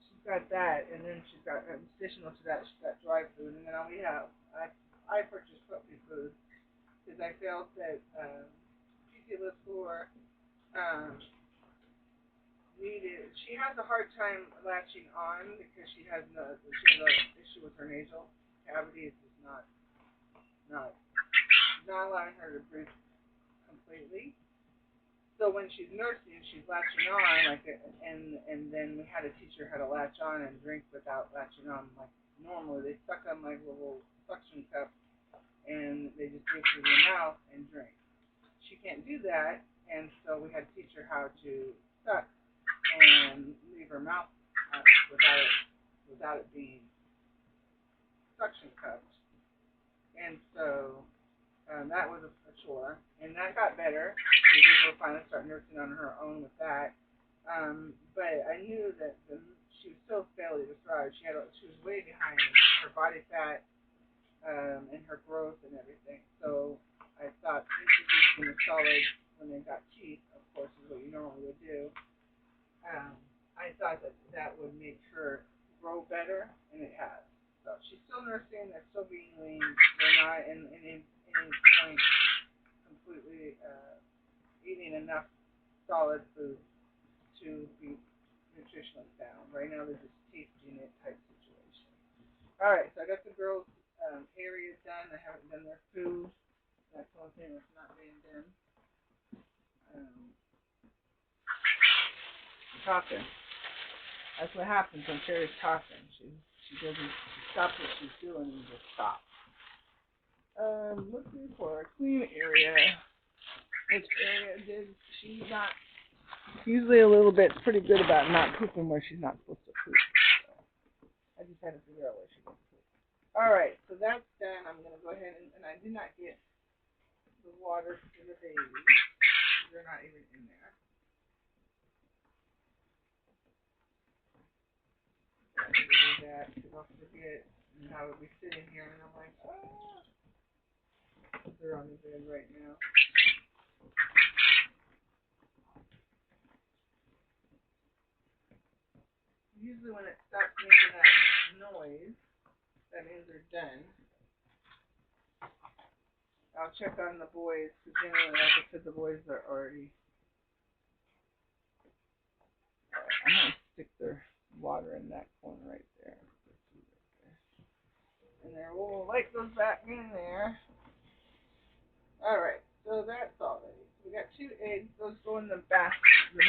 She's she's got that, and then she's got additional to that, she's got dry food, and then all we have, I purchased puppy food because I felt that PT Lift 4 needed. She has a hard time latching on because she has an issue with her nasal cavity. It's just not allowing her to breathe completely. So when she's nursing, she's latching on and then we had to teach her how to latch on and drink without latching on like normally. They suck on like little suction cups and they just drink through their mouth and drink. She can't do that, and so we had to teach her how to suck and leave her mouth without it being suction cupped. And so that was a chore, and that got better. She was able to finally start nursing on her own with that. But I knew that she was still fairly described. She was way behind her body fat and her growth and everything. So I thought introducing a solid when they got teeth, of course, is what you normally would do. I thought that would make her grow better, and it has. So she's still nursing. They're still being weaned. They're not in any point completely eating enough solid food to be nutritionally sound. Right now, they're just tasting it type situation. All right, so I got the girls' areas done. I haven't done their food. That's the only thing that's not being done. Talking. That's what happens when Sherry's talking. She doesn't stop what she's doing and just stops. Looking for a clean area. Which area did she not? Usually a little bit pretty good about not pooping where she's not supposed to poop. So I just had to figure out where she can poop. Alright, so that's done. I'm going to go ahead and I did not get the water for the babies. They're not even in there. I need to do that because I'll forget and I would be sitting here and I'm like, they're on the bed right now. Usually when it stops making that noise, that means they're done. I'll check on the boys because generally, like I said, the boys are already. I'm going to stick their water in that corner right there. And their little light goes back in there. Alright, so that's all ready. So we got 2 eggs. Those go in the box. We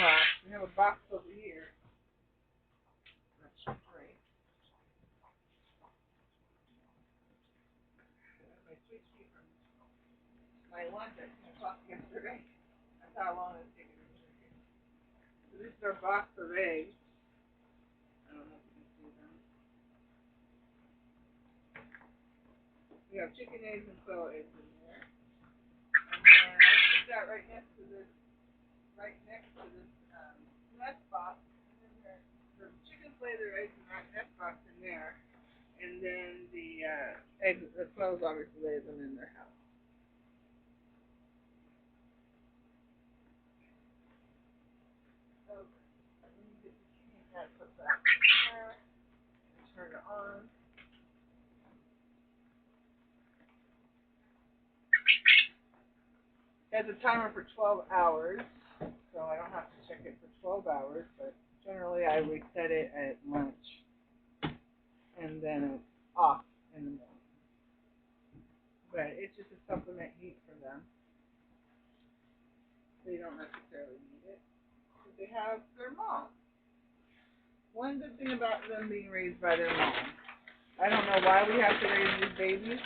have a box over here. That's great. My sweet tea from my lunch at 10 o'clock yesterday. That's how long it's taken to cook it. So this is our box of eggs. I don't know if you can see them. We have chicken eggs and quail eggs in there. And then I put that right next to this nest box. And then the chickens lay their eggs in that nest box in there. And then the quails obviously lay them in their house. Okay. And then you get the chicken cat put back in there. And turn it on. It has a timer for 12 hours, so I don't have to check it for 12 hours, but generally I reset it at lunch, and then it's off in the morning. But it's just a supplement heat for them. They don't necessarily need it, because they have their mom. One good thing about them being raised by their mom. I don't know why we have to raise these babies.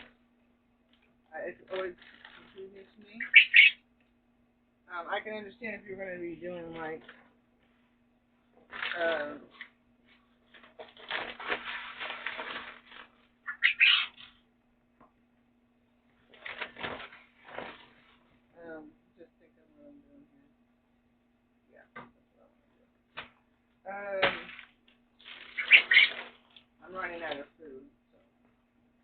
It's always confusing to me. I can understand if you're going to be doing like just thinking what I'm doing here. Yeah, that's what I want to do. I'm running out of food, so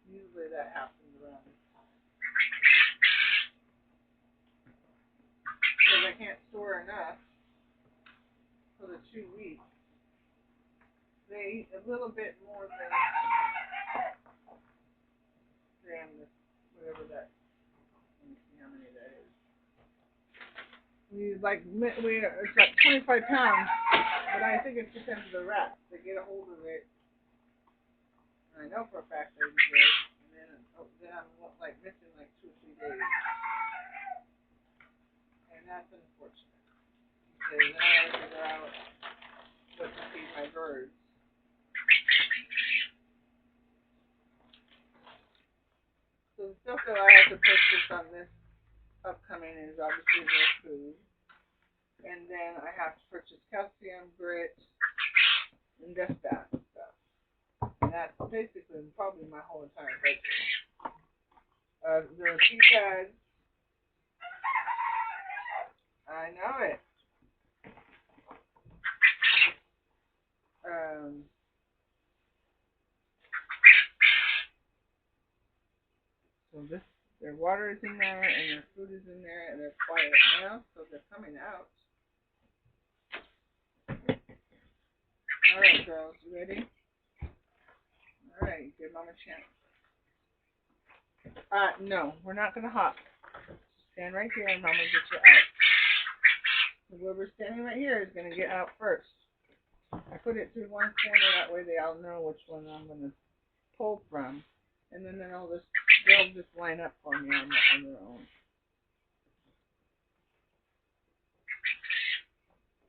usually that happens around this time. Because I can't store enough for the 2 weeks. they eat a little bit more than this, whatever that. Let me see how many that is. It's like 25 pounds, but I think it's because of the rats. They get a hold of it, and I know for a fact they do. And then I'm like missing like 2 or 3 days, and that's unfortunate because then I gotta figure out what to feed my birds. So the stuff that I have to purchase on this upcoming is obviously their food. And then I have to purchase calcium, grit, and death bath stuff. And that's basically probably my whole entire budget. The pea pads. I know it. So their water is in there, and their food is in there, and they're quiet now, so they're coming out. Alright, girls, you ready? Alright, give Mom a chance. No, we're not going to hop. Stand right here, and Mom will get you out. Whoever's standing right here is going to get out first. I put it through one corner, that way they all know which one I'm going to pull from. And then they'll just line up for me on their own.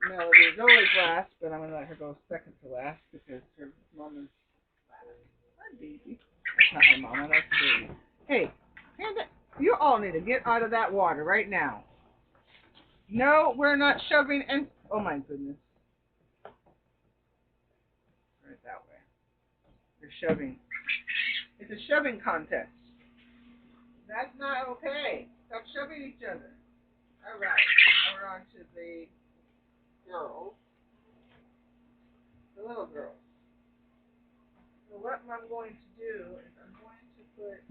Melody is always last, but I'm going to let her go second to last because her mom is last. Hi, baby. That's not her mama, that's the baby. Hey, you all need to get out of that water right now. No, we're not shoving and... Oh, my goodness. Right that way. You're shoving. It's a shoving contest. That's not okay. Stop shoving each other. All right. Now we're on to the girls. The little girls. So what I'm going to do is I'm going to put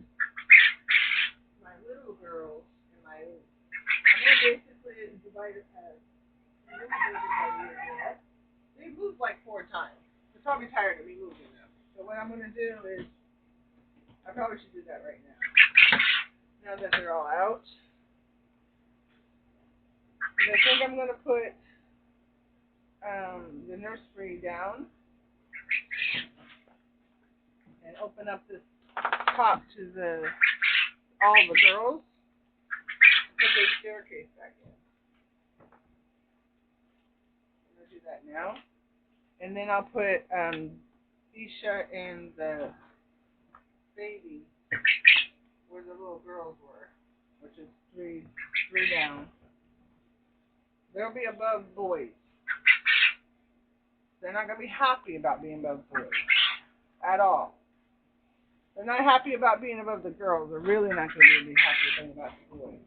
my little girls in my... I'm going to basically divide it as... They moved like 4 times. They're probably tired of me moving them. So what I'm going to do is... I probably should do that right now. Now that they're all out. I think I'm going to put the nursery down and open up this top to all the girls. Put the staircase back in. I'm going to do that now. And then I'll put Isha and the baby where the little girls were, which is three down. They'll be above boys. They're not going to be happy about being above boys at all. They're not happy about being above the girls. They're really not going to be happy about the boys.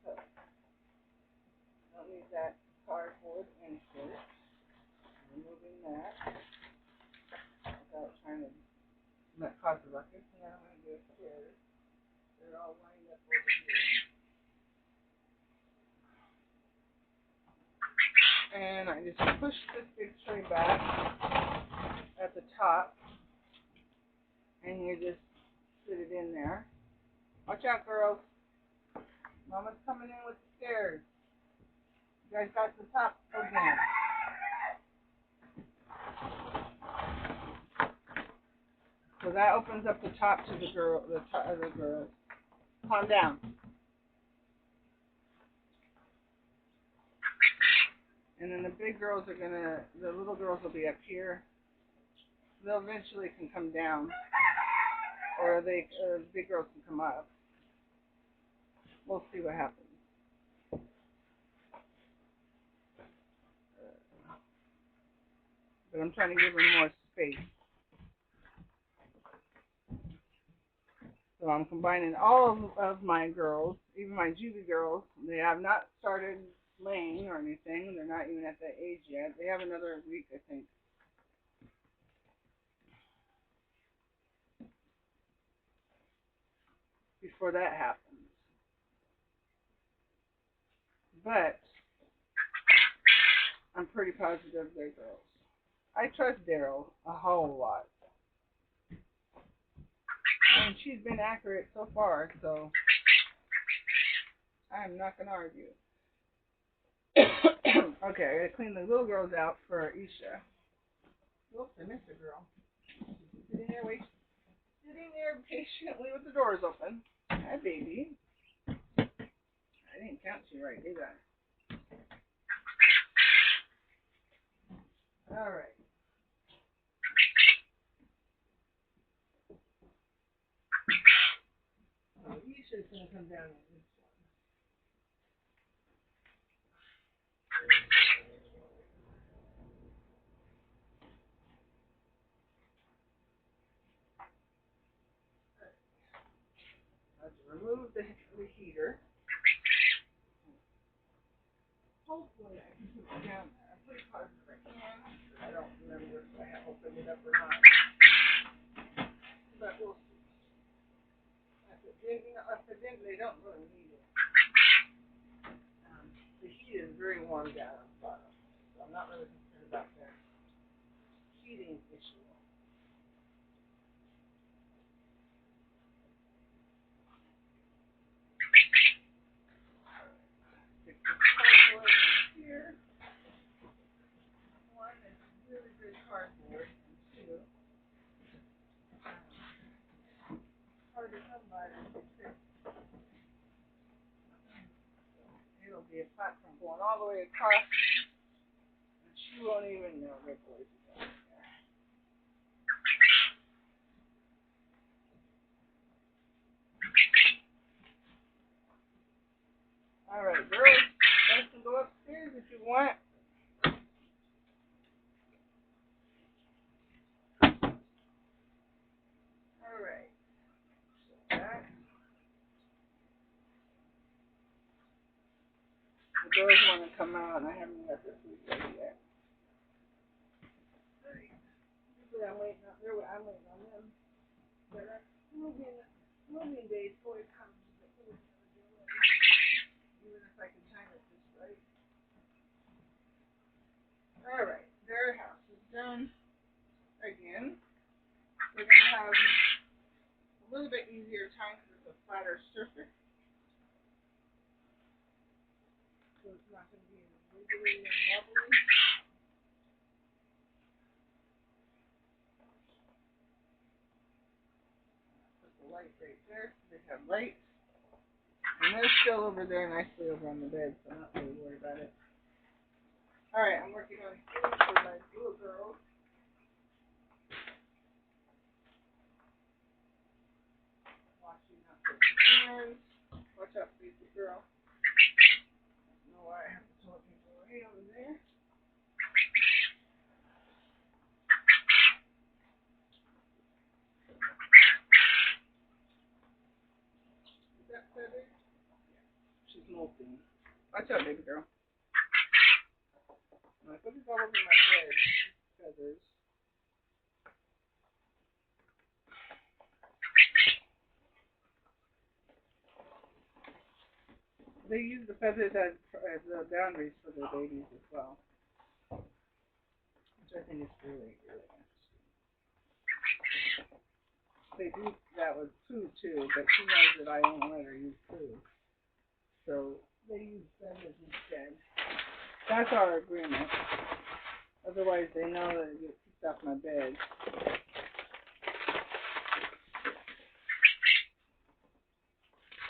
So, don't need that cardboard insert. Removing that without trying to not cause a ruckus. And now I'm going to do it here. They're all lined up over here. And I just push this big tray back at the top, and you just sit it in there. Watch out, girls. Mama's coming in with the stairs. You guys got the top again. So that opens up the top to the girls. Calm down. And then the big girls are the little girls will be up here. They'll eventually can come down, or the big girls can come up. We'll see what happens. But I'm trying to give them more space. So I'm combining all of my girls, even my juvie girls. They have not started laying or anything. They're not even at that age yet. They have another week, I think. Before that happens. But I'm pretty positive they're girls. I trust Daryl a whole lot. And she's been accurate so far, so I'm not going to argue. Okay, I gotta clean the little girls out for Isha. Oops, I missed a girl. Sitting there patiently with the doors open. Hi, baby. I didn't count you right, did I? All right. So Isha's gonna come down on this one. Let's remove the heater. Hopefully I can put it down there. I'm pretty positive I can. I don't remember if I have opened it up or not. But we'll see. If it didn't, they don't really need it. The heat is very warm down on the bottom, so I'm not really concerned about that heating issue. Stick the cardboard here. One is really good cardboard, and two, hard to come by to fix. It'll be a platform going all the way across, and she won't even know the place is down there. All right, girls, you guys can go upstairs if you want. All right. So that. The girls want to come out, and I haven't got their food ready yet. Usually I'm waiting on them. But moving days always comes with a little bit of a delay, even if I can time it just right. All right, their house is done again. We're gonna have a little bit easier time because it's a flatter surface, so it's not gonna be as wiggly and wobbly. Put the light right there. So they have light. And they're still over there nicely over on the bed, so I'm not really worried about it. Alright, I'm working on food for my little girls. Washing up the hands. Watch out, baby girl. I don't know why I have to tell people right over there. Is that feather? She's molting. Watch out, baby girl. I put this all over my bed. Feathers. They use the feathers as boundaries for their babies as well, which I think is really, really interesting. They do that with poo too, but she knows that I won't let her use poo, so they use feathers instead. That's our agreement. Otherwise, they know that it gets kicked off my bed.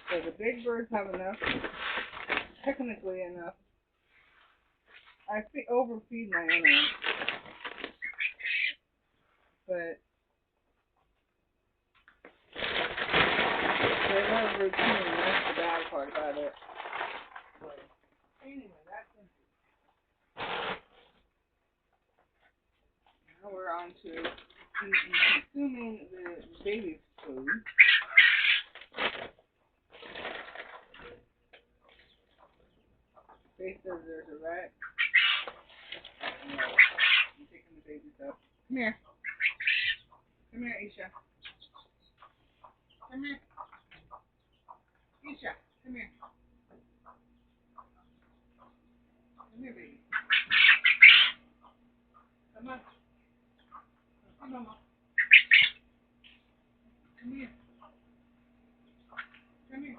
So the big birds have enough, technically enough. I overfeed my animals, but they love routine. That's the bad part about it. So, anyway, that's empty. Now we're on to consuming the baby's food. Faith says there's a rat. No, I'm taking the babies up. Come here. Come here, Isha. Come here. Isha, come here. Come here, baby. Come on. Come on, Mama. Come here. Come here.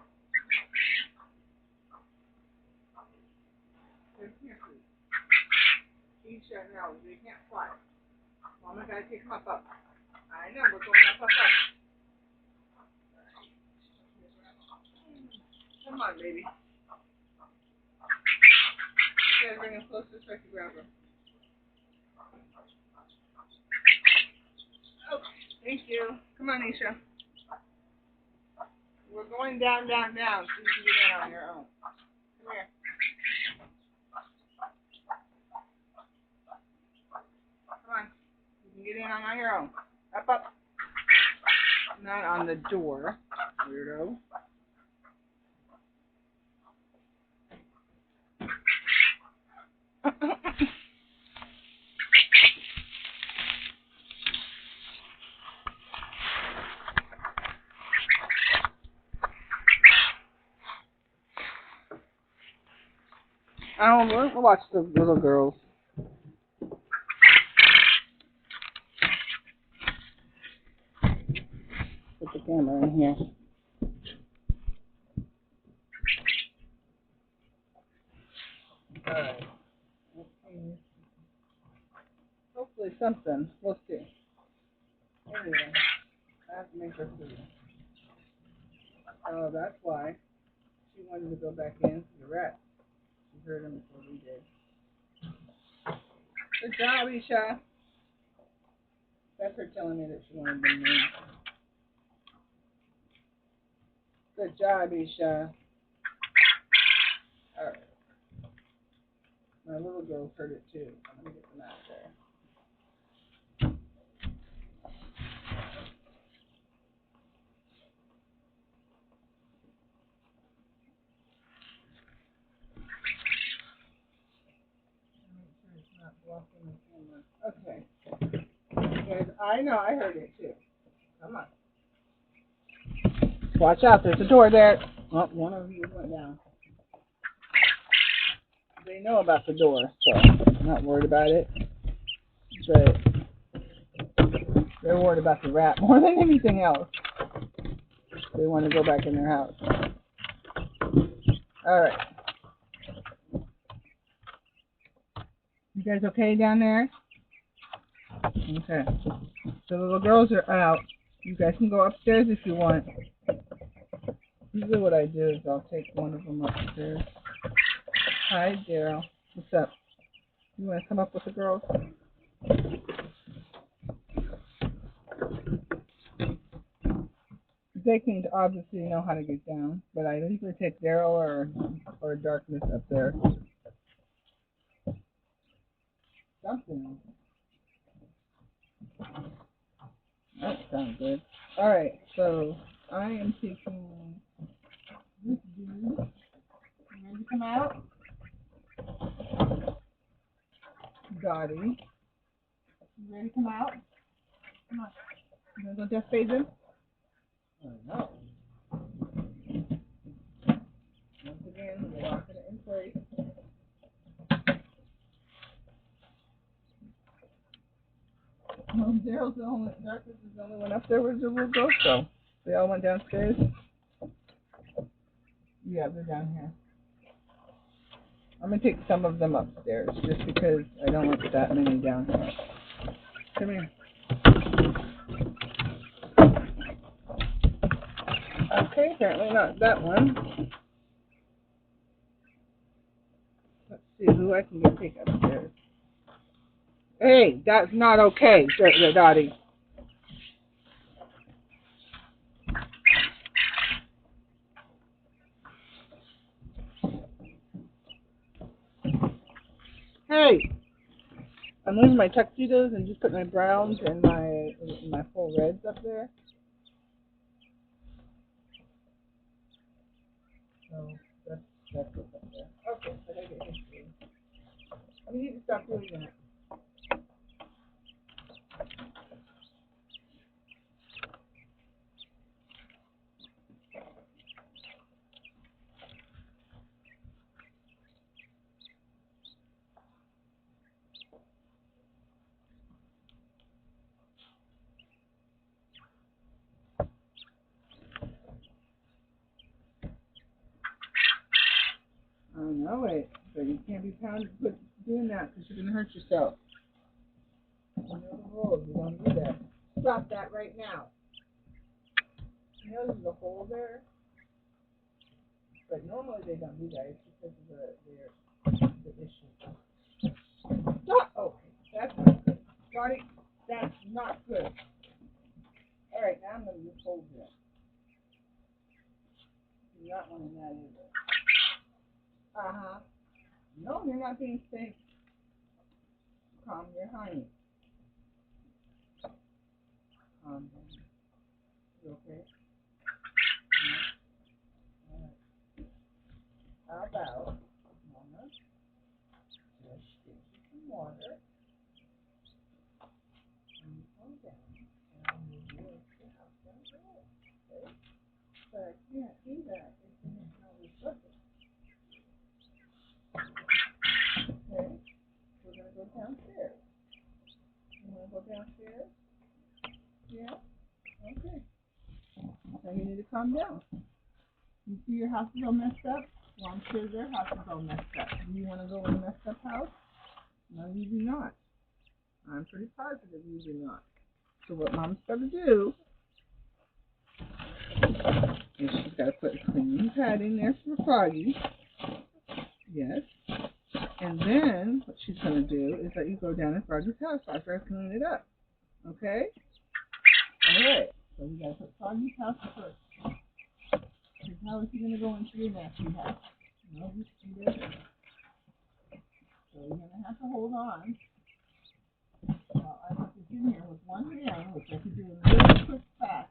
Come here, please. Isha, no, they can't fly. Mama gotta take him up. I know, we're going up. Come on, baby. You gotta bring him closer so I can grab him. Okay, thank you. Come on, Isha. We're going down, so you can get in on your own. Come here. Come on. You can get in on your own. Up. Not on the door, weirdo. We'll watch the little girls. Put the camera in here. Alright. Hopefully something. We'll see. Anyway, I have to make her food. Oh, that's why she wanted to go back in for the rat. She heard him before we did. Good job, Isha. That's her telling me that she wanted them in. Good job, Isha. Alright. My little girls heard it too. I'm going to get them out of there. Okay. Good. I know, I heard it too. Come on. Watch out, there's a door there. Oh, one of you went down. They know about the door, so I'm not worried about it. But they're worried about the rat more than anything else. They want to go back in their house. Alright. You guys okay down there? Okay. The little girls are out. You guys can go upstairs if you want. Usually what I do is I'll take one of them upstairs. Hi, Daryl. What's up? You want to come up with the girls? They can obviously know how to get down, but I usually take Daryl or Darkness up there. Something. That sounds good. Alright, so I am taking this dude. You ready to come out? Dottie. You ready to come out? Come on. You gonna go death phase him? Oh no. Once again, we're locking it in place. Daryl's the only, Darkness is the only one up there with the little ghost, so they all went downstairs. Yeah, they're down here. I'm gonna take some of them upstairs just because I don't want that many down here. Come here. Okay, apparently not that one. Let's see who I can take upstairs. Hey, that's not okay, Dottie. Hey, I'm losing my tuxedos and just put my browns and my full reds up there. So that's what's up there. Okay, so I gotta get history. I need to stop doing that. but you can't be doing that because you're going to hurt yourself. You know the rules. You don't do that. Stop that right now. You know there's a hole there, but normally they don't do that. It's because of the issue. Stop! Oh, that's not good. Johnny, that's not good. All right, now I'm going to just hold it. You're not wanting that either. Uh-huh. No, you're not being safe. Calm your honey. Calm down. You okay? Yeah. All right. How about, Mama, just give you some water. And you calm down. And I'll move you into the house down there. Okay? But I can't do that if you don't know this bucket. Okay? We're going to go downstairs. You want to go downstairs? Yeah? Okay. Now you need to calm down. You see your house is all messed up? Well, I'm sure their house is all messed up. Do you want to go in a messed up house? No, you do not. I'm pretty positive you do not. So what Mom's got to do is she's got to put a clean pad in there for Froggy. Yes. And then what she's going to do is let you go down to Froggy's house after I clean it up. Okay? Alright. So we got to put Froggy's house first. Because how is he going to go into your nasty house? No, he doesn't. So you're going to have to hold on. Well, I put this in here with one hand, which I could do in really quick fast.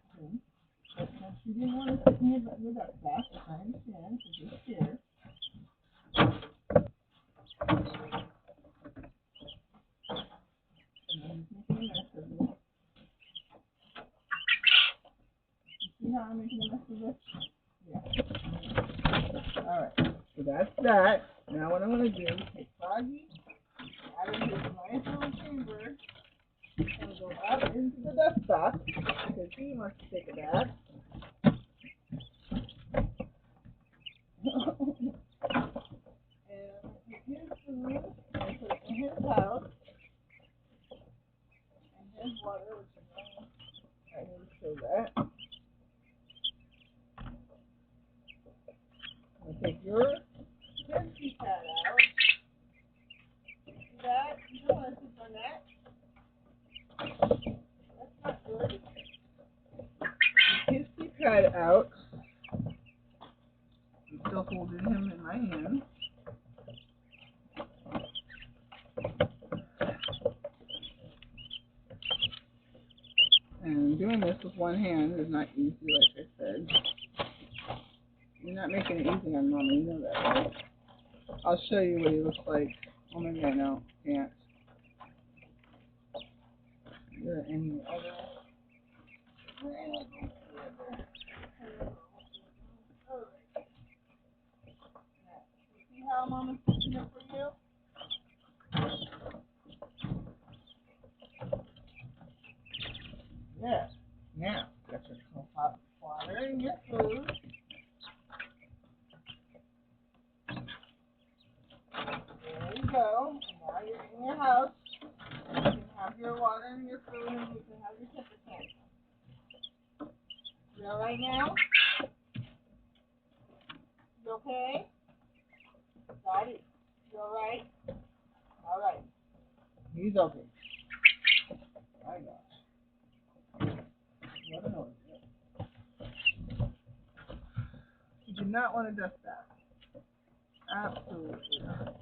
But since you didn't want to sit in your butt fast, which I understand, because you're scared. And I'm just making a mess of this. You see how I'm making a mess of this? Yeah. Alright, so that's that. Now what I'm going to do is take Froggy out of his nice little chamber and go up into the dust box because he wants to take a bath. And take his food and put it in his house and his water, which I need to show that. I'm going to take your Pepsi pad out. See that? You don't want to sit on that. That's not good. Take his pad out. I'm still holding him in my hand. And doing this with one hand is not easy, like I said. You're not making it easy on Mama, you know that, right? I'll show you what he looks like. Oh, maybe I know. Can't. You're any other. See how Mama's fixing it for you? Yeah. Now, got your hot water and your food. There you go. Now you're in your house. You can have your water and your food, and you can have your temper tantrum. You all right now? You okay? Got it. You all right? All right. He's okay. My gosh. What a noise. You do not want to dust that. Absolutely not.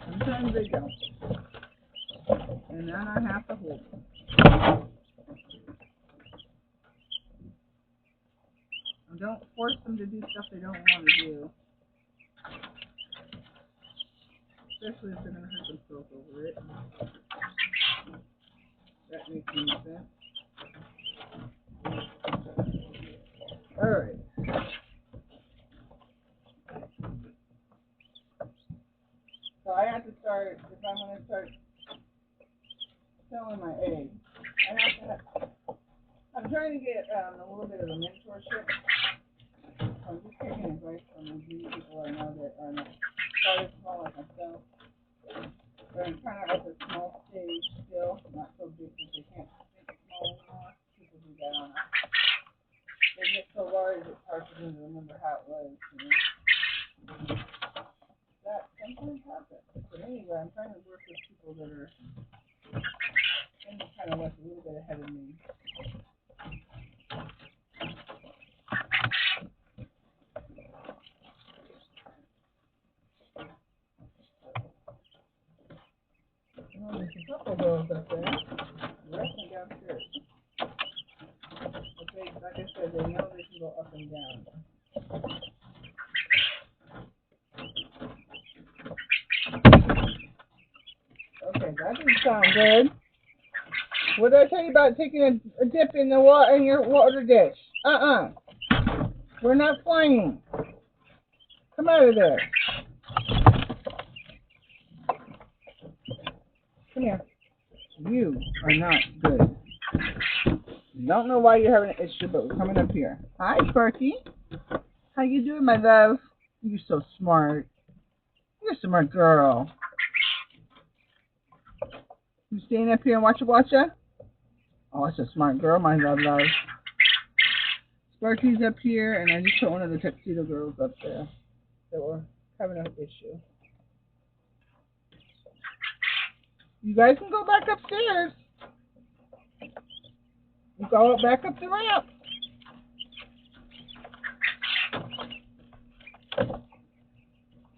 Sometimes they don't. And then I have to hold them. And don't force them to do stuff they don't want to do. Especially if they're going to hurt themselves over it. That makes any sense. Alright. So I have to start, if I'm going to start selling my eggs, I'm trying to get a little bit of a mentorship from I'm just taking advice from the beauty people I know that are not started small like myself. They're kind of at the small stage still, not so big that they can't think small anymore. People do that on us. They get so large it's hard for them to remember how it was, you know. That sometimes happens. But anyway, I'm trying to work with people that are kind of like a little bit ahead of me. Oh, there's a couple of those up there. The rest are downstairs. But they, like I said, they know they can go up and down. Okay, that didn't sound good. What did I tell you about taking a dip in the water in your water dish? We're not flying. Come out of there. Come here. You are not good. Don't know why you're having an issue, but we're coming up here. Hi, Sparky. How you doing, my love? You're so smart. You're a smart girl. You staying up here and watcha? Oh, that's a smart girl, my love. Sparky's up here, and I just put one of the tuxedo girls up there that were having an issue. You guys can go back upstairs. You go back up the ramp.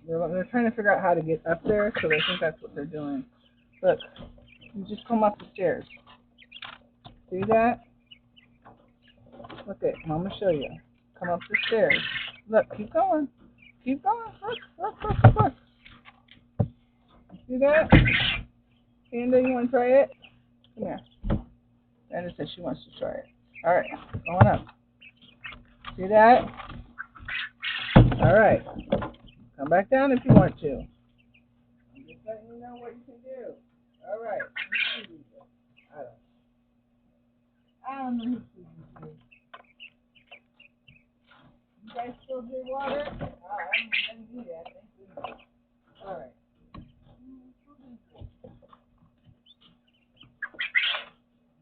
They're trying to figure out how to get up there, so they think that's what they're doing. Look, you just come up the stairs. See that? Look it, Mama show you. Come up the stairs. Look, keep going. Keep going. Look. See that? Panda, you want to try it? Come here. Panda says she wants to try it. Alright, going up. See that? Alright. Come back down if you want to. I'm just letting you know what you can do. Alright. I don't know who chooses you. You guys still drink water? I didn't do that. Thank goodness. Alright.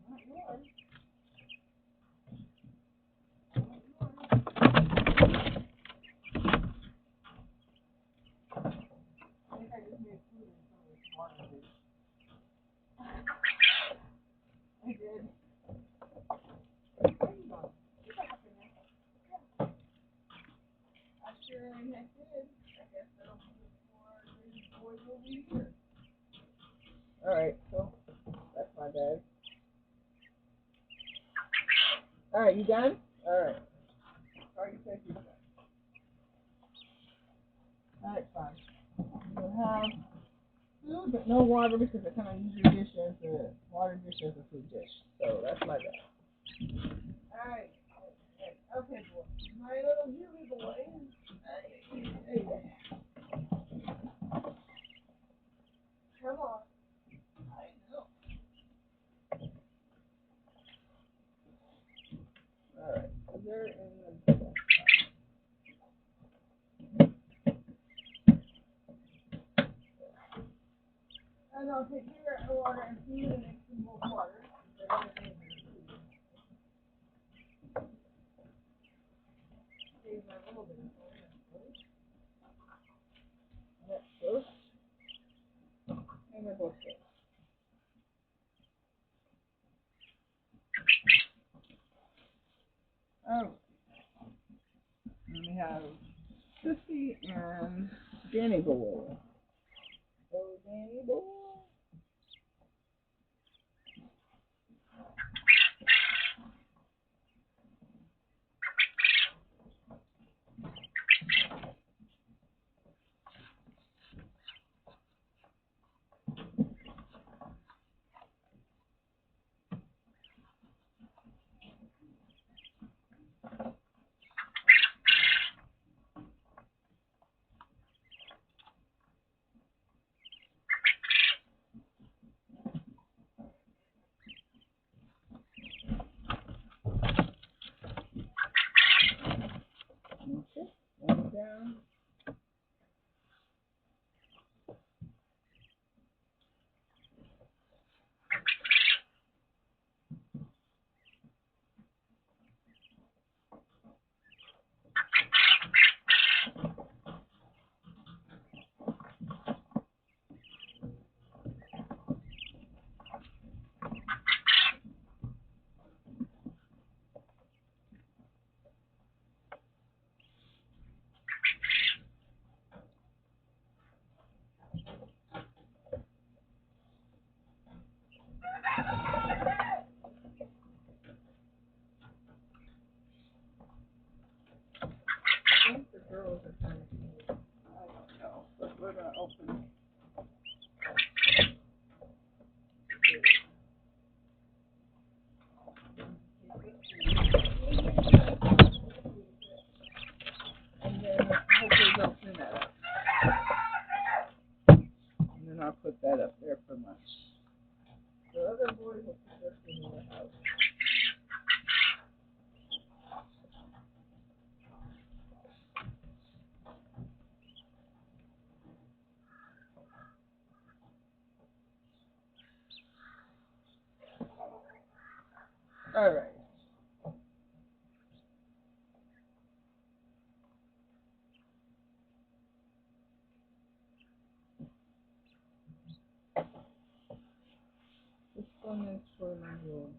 Not yours. I think I just made food in some of this water. I did. I sure heck did. I guess that'll be before these boys will be here. Alright, so that's my bag. Alright, you done? Alright. Sorry you said you're done. Alright, fine. We'll have food, but no water because I kind of use your dish as a water dish as a food dish. So that's my bad. Alright. Okay, boy. My little Julie boy. Hey. Come on. I know. Alright. So they're in the... And I'll take your water and food and make some more water. Save my little bit of water. That's first. And they're both good. Oh. And we have Sissy and Danny Boy. Oh, Danny Boy. All right. This one is for my little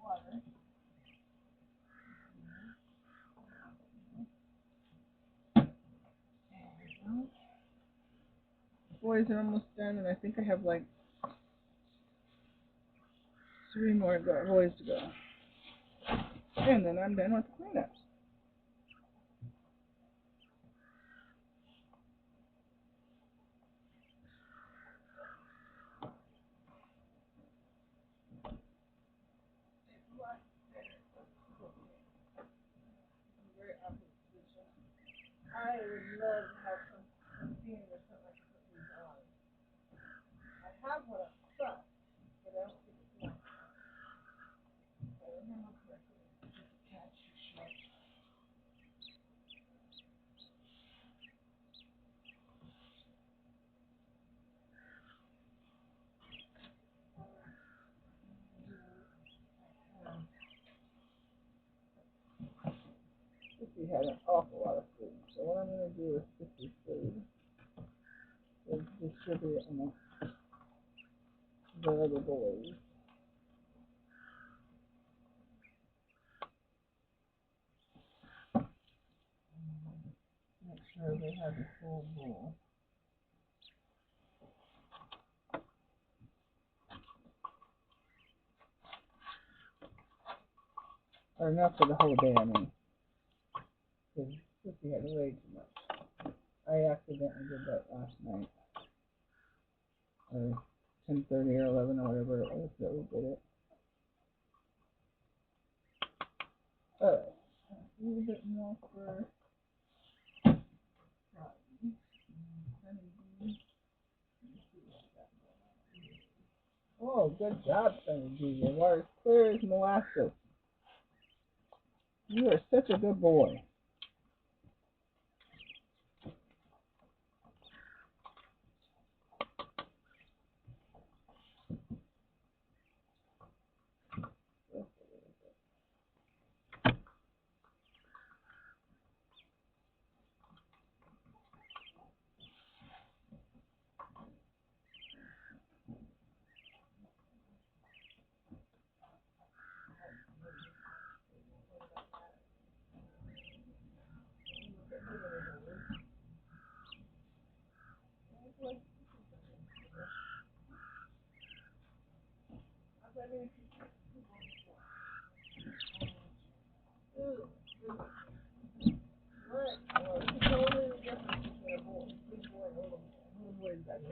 water. Boys are almost done, and I think I have like 3 more boys to go. And then I'm done with the cleanup. I would love to have some theme or something I can put these on. I have one up front, but I don't think it's enough. If I remember correctly, it's just a tad too short. Sissy had an awful lot of food, so what I'm going to do with Sissy's food is distribute it amongst the other boys. Make sure they have the full bowl. Or enough for the whole day, I mean. Because Sissy had way too much. I accidentally did that last night. Or 10:30 or 11 or whatever it was that we did it. Alright. A little bit more for oh, good job, Sunny D. Your water's clear as molasses. You are such a good boy.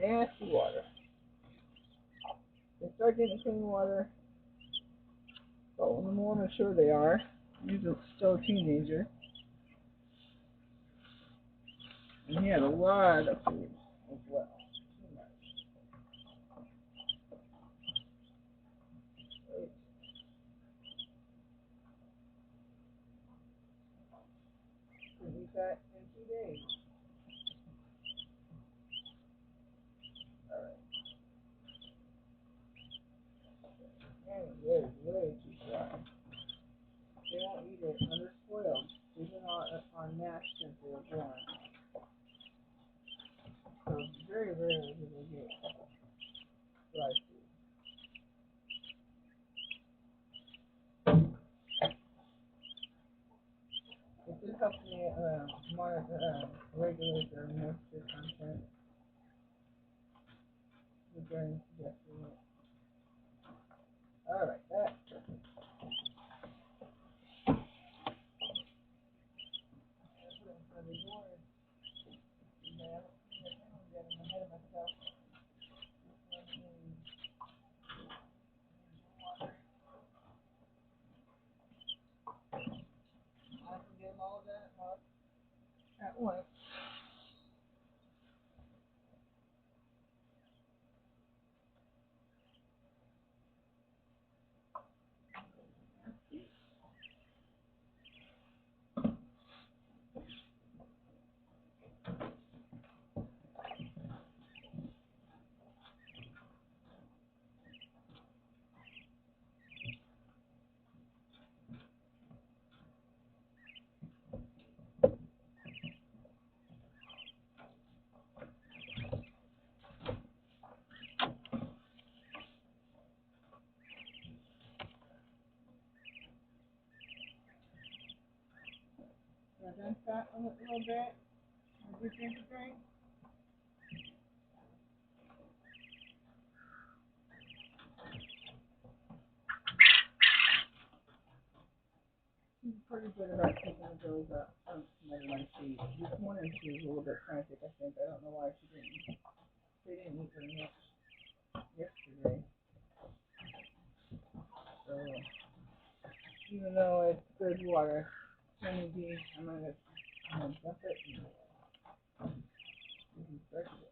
Nasty water. They start getting clean water. So the more mature they are, usually still a teenager. And he had a lot of food as well. Too much. Couldn't eat that in 2 days. Alright. And it is way too dry. They won't eat it, and they're spoiled. They've been on mash since they were born. So very rarely do they get dry food. It just helps me regulate their moisture content during digestion. Alright, that's perfect. At once. drink that a little bit? Did you drink a drink? She's pretty good about keeping the girls up. Never mind, this morning she was a little bit frantic, I think. I don't know why they didn't eat very much yesterday. So, even though it's good water, Sunny D, I'm gonna dump it and fresh it.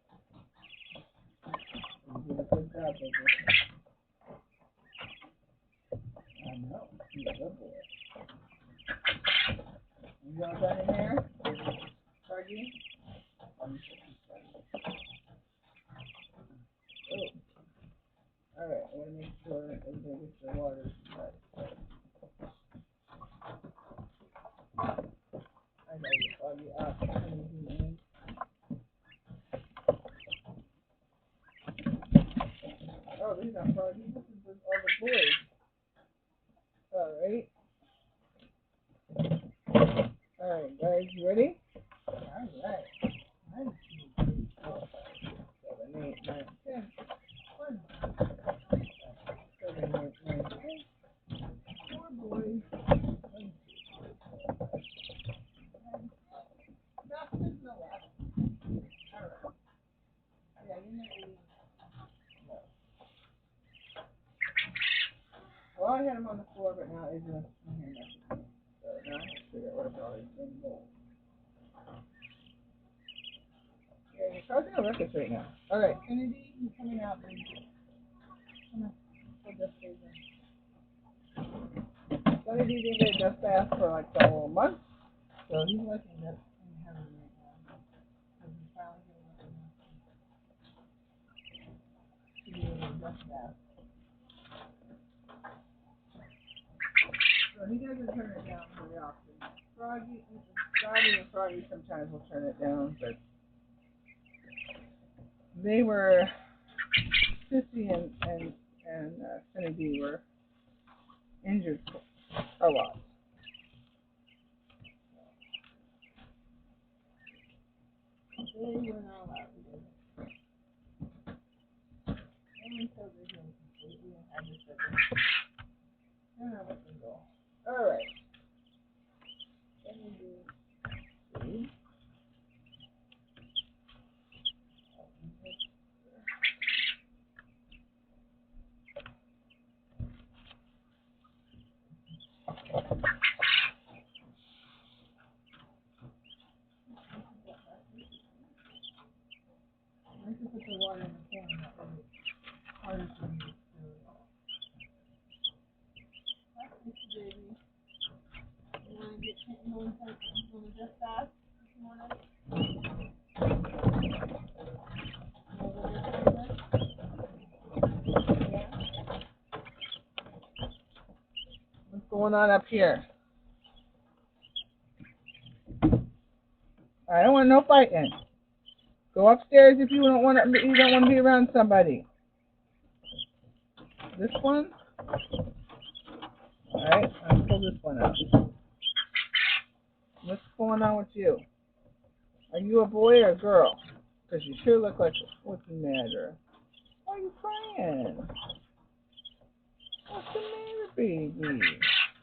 You did a good job, baby. I know, you're a good boy. You all done in there? Froggy? Oh. Alright, I want to make sure everybody gets their water. I gotta get Froggy out. Oh, these are Froggy. This is all the boys. Alright. Alright, guys, you ready? Alright. 9, 2, 3, 4, 5, 7, 8, 9, 10. 1, 7, 8, 9, 10. 4 boys. 1, 2, 3, 4, 5, 6, 7, 8. That's just no left. Alright. Yeah, you know what no. Well, I had him on the floor, but now he's in here now. So now I have to figure out what about his thing goes. Yeah, you're causing a ruckus right now. Alright, Kennedy, you're coming out, baby. Come on. We'll just stay there. Kennedy didn't get a dust bath for like a whole month. So he's liking that in heaven right now. Because he's finally getting up to do a dust bath. So he doesn't turn it down very often. Froggy and Froggy sometimes will turn it down, but they were Sissy and Sunny D were injured a lot. They were not allowed to do it. Until they get completely and have this other. And I let them go. Alright. Sunny D. See? I can put the water in the can, that way it's harder for me to do it all. That's Mr. Baby. You want to just fast this morning? Yeah. What's going on up here? I don't want no fighting. Go upstairs if you don't want to be around somebody. This one? Alright, I'll pull this one out. What's going on with you? Are you a boy or a girl? Because you sure look like what's the matter? Why are you crying? What's the matter, baby?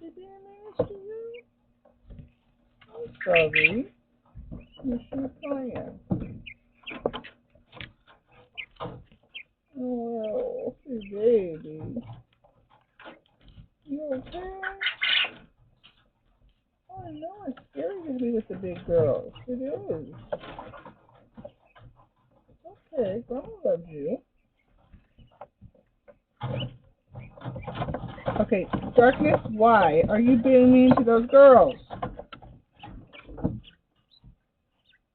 Did they embarrass you? I'm sorry. You're sure crying. Oh, baby. You okay? Oh, I know it's scary to be with the big girls. It is. Okay, Grandma loves you. Okay, Darkness, why are you being mean to those girls?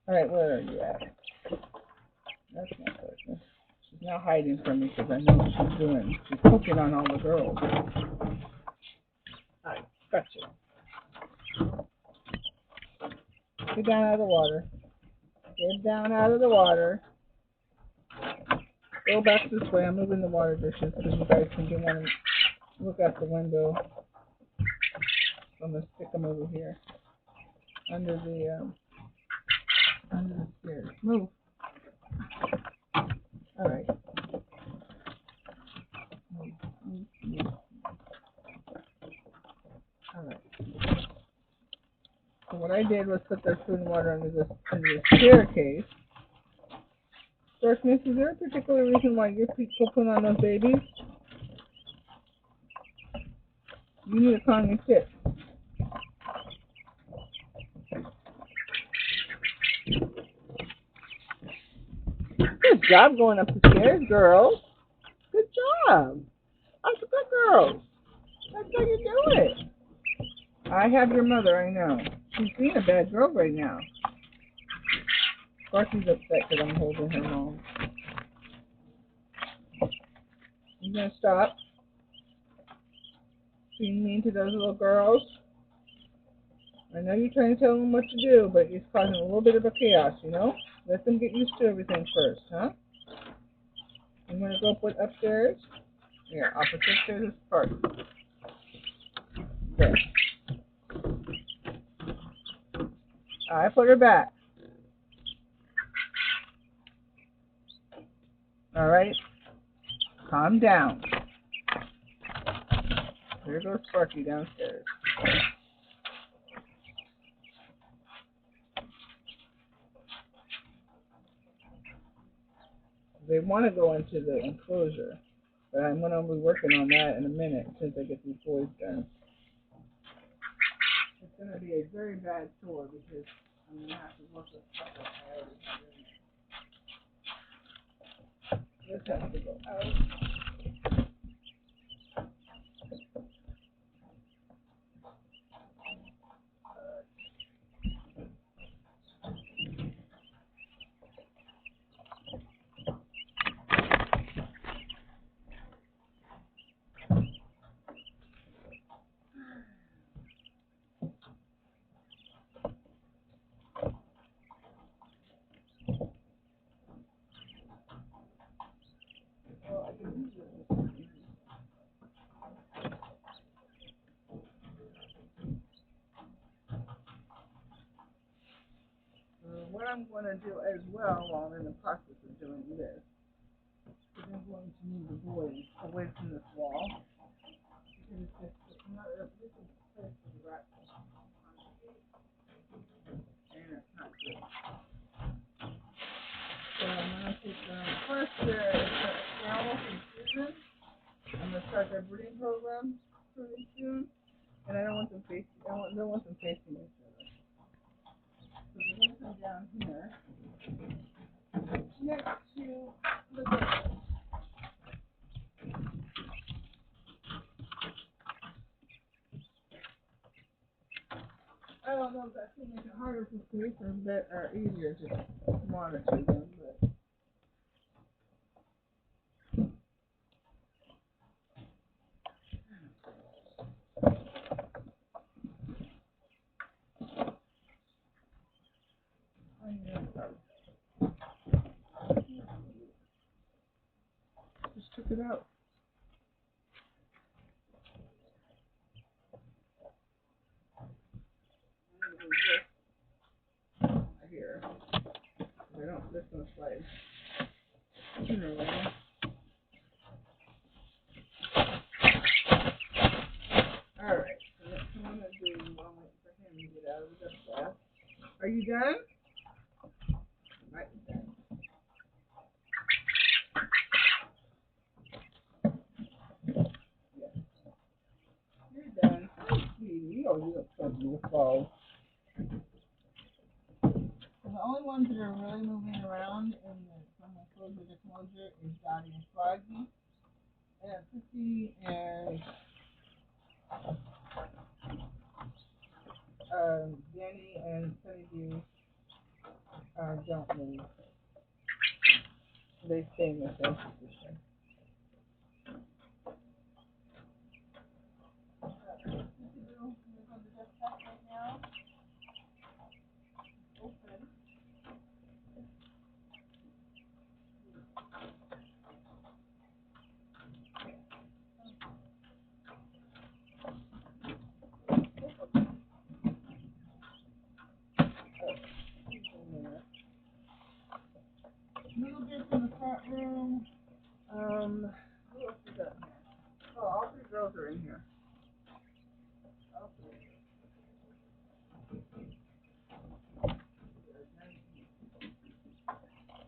Alright, where are you at? That's not Darkness. She's now hiding from me because I know what she's doing. She's poking on all the girls. I got you. Get down out of the water. Get down out of the water. Go back this way. I'm moving the water dishes because you guys can get one. Look out the window. I'm going to stick them over here. under the stairs. Move. All right. Move. All right. So what I did was put their food and water under the staircase. Darkness, is there a particular reason why you're putting on those babies? You need to calm your tip. Good job going up the stairs, girls. Good job. That's a good girl. That's how you do it. I have your mother, I know. She's being a bad girl right now. Of course she's upset because I'm holding her mom. You gonna stop being mean to those little girls? I know you're trying to tell them what to do, but it's causing a little bit of a chaos, you know? Let them get used to everything first, huh? You want to go put upstairs? Yeah, opposite stairs is first. There. Alright, put her back. Alright? Calm down. There goes Sparky downstairs. They want to go into the enclosure, but I'm going to be working on that in a minute since I get these boys done. It's going to be a very bad tour because I'm going to have to work with stuff that I already have in there. This has to go out. What I'm going to do as well while I'm in the process of doing this is I'm going to move the boys away from this wall because it's not a place for the rats to congregate, and it's not good. So I'm going to take them first. They're almost in season. I'm going to start their breeding program pretty soon, and I don't want them facing. I don't want them facing each other. So we're going to come down here next to the door. I don't know if that's going to make it harder to sleep or easier to monitor them, but. Just took it out. Here. This one slides. Alright, so that's what I'm going to do while I'm waiting for him to get out of the dust bath. Are you done? Right, done. Yes. You're done. Hi, sweetie. Oh, you look so beautiful. The only ones that are really moving around from enclosure to enclosure is Dottie and Froggy. And Sissy and Danny and Sunny don't move. They stay in the same position. girls are in here.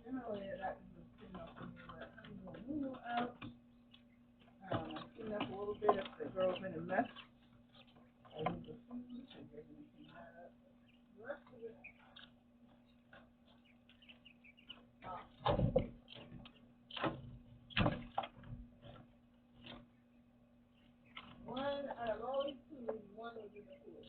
Generally, that is enough for me. Let Lulu out. Clean up a little bit if the girl's in a mess. I leave the food and they're going to clean that up. The rest of it. One out of all these food, one was in the food.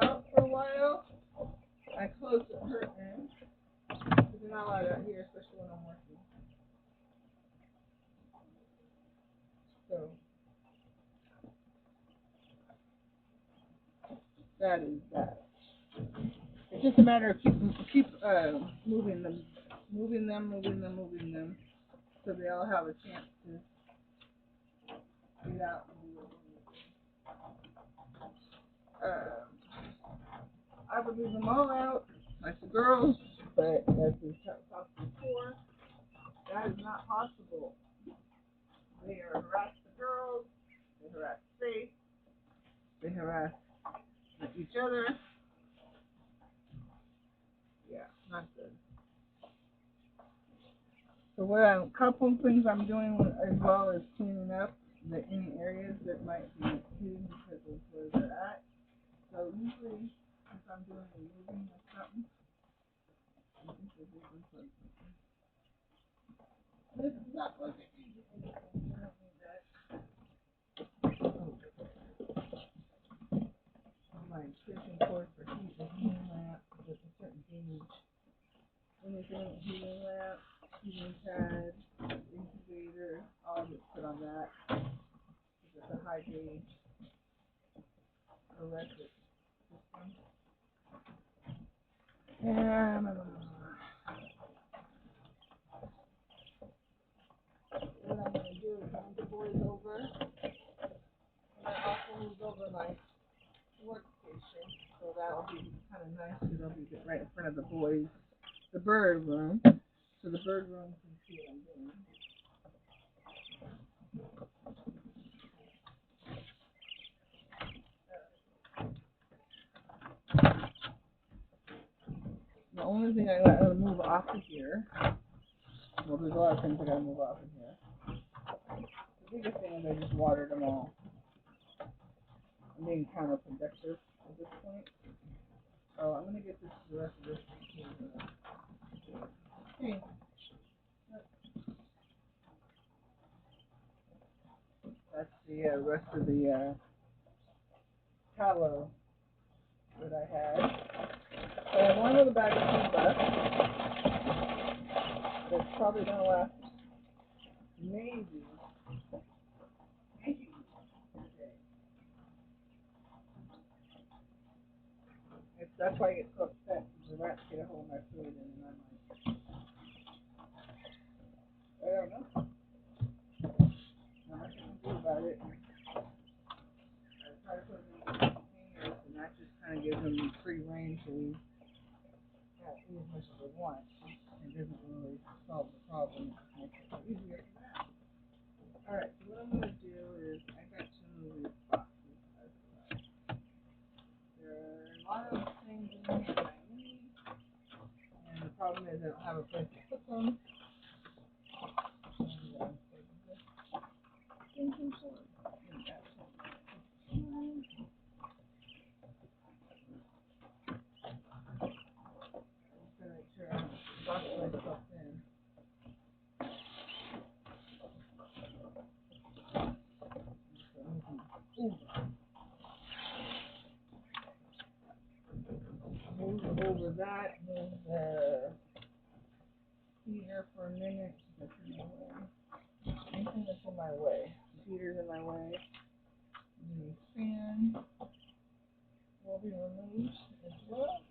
Out for a while. I close the curtain because they're not allowed out here, especially when I'm working. So that is that. It's just a matter of keep moving them, so they all have a chance to get out and do what they need to do. I would leave them all out, like the girls, but as we talked before, that is not possible. They harass the girls, they harass Faith, they harass each other. Yeah, not good. So a couple of things I'm doing as well as cleaning up any areas that might be hidden because of where they're at. So usually, if I'm doing a moving or something, I think this is something. This is not going to be anything. I don't need that. My extension cord for heating lamp with a certain gauge. Anything heating lamp, heating pad, incubator, all gets put on that. It's a high gauge electric system. And what I'm going to do is move the boys over. And I also moved over my workstation. So that'll be kind of nice because I'll be right in front of the boys, the bird room. So the bird room can see what I'm doing. The only thing I gotta move off of here, well, there's a lot of things I gotta move off of here. The biggest thing is I just watered them all. I'm being counterproductive at this point. Oh, I'm gonna get the rest of this. Hey. That's the rest of the tallow that I had. So I have one little bag of food left. That's probably gonna last maybe. That's why I get so upset because the rats get a hold of my food and then I'm like, I don't know. Not much I can do about it. I try to put them in containers and that just kind of gives them free reign to eat as much as they want. It doesn't really solve the problem. It just makes it easier for them. Alright, so what I'm going to do is I got some of these boxes as well. There are a lot of things in here that I need. And the problem is I don't have a place to put them. Move over that, move the heater for a minute. Anything that's in my way. The heater's in my way. The fan will be removed as well.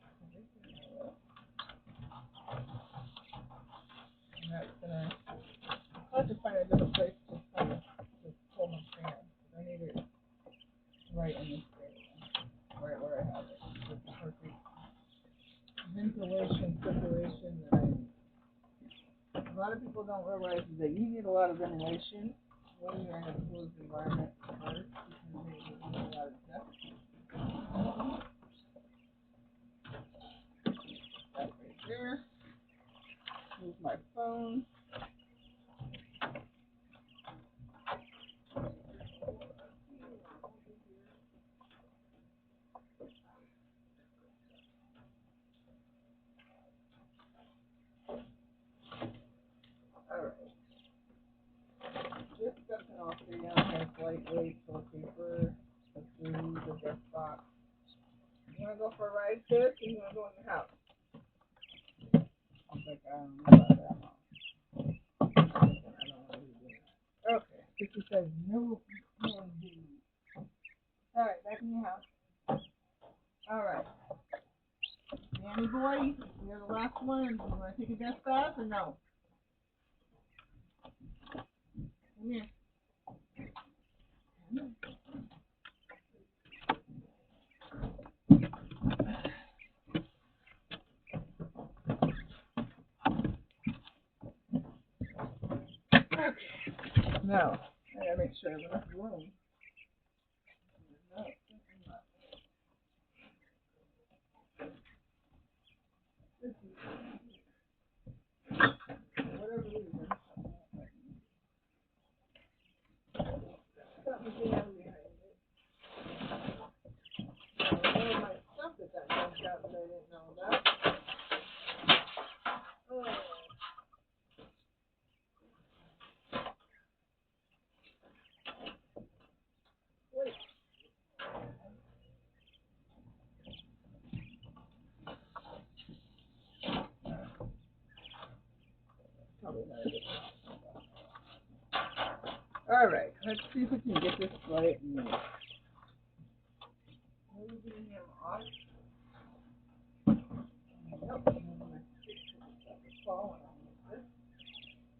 preparation that I need. A lot of people don't realize is that you need a lot of ventilation when you're in a closed environment first, because they need a lot of dust. That right there. Here's my phone. Alright. Just something else for you down here. Lightweight toilet paper, the food, the dress box. You wanna go for a ride, sis, or you wanna go in the house? She's like, I don't know about that, Mom. I don't want to do that. Okay. Sister says no. Alright, back in your house. Alright. Danny boy, you're the last one. You wanna take a death bath or no? Come here. Okay. Now, I gotta make sure I have enough room. No, whatever reason. Something jammed behind it. All of my stuff that got dumped out that I didn't know about. Oh. Wait. Alright, let's see if we can get this right. Moving him off. Nope.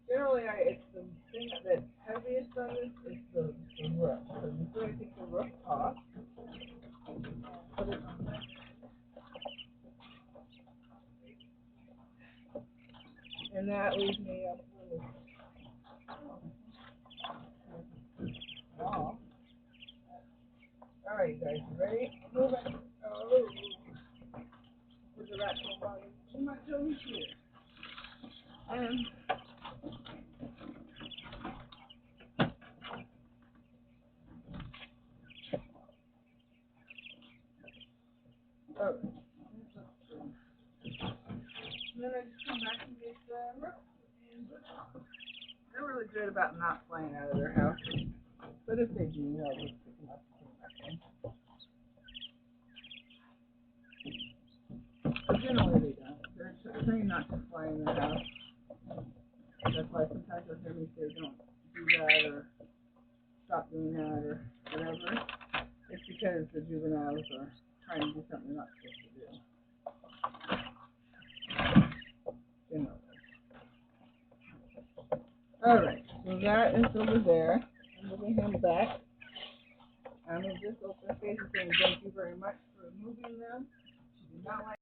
Generally, it's the thing that's heaviest on this is the roof. So before I take the roof off, put it on there. And that leaves me up with wall. Alright, guys, you ready? Move it. Oh. Put the rat body too much over here. Alright. And then I just come back and get the roof. They're really good about not flying out of their house. But if they do, I'll just pick them up and put them back in. But generally they don't. They're trained not to fly in their house. That's why sometimes you'll hear me say don't do that or stop doing that or whatever. It's because the juveniles are trying to do something they're not supposed to do. Generally. Alright, so that is over there. I'm moving him back. I'm going to just open face and saying thank you very much for moving them. She did not like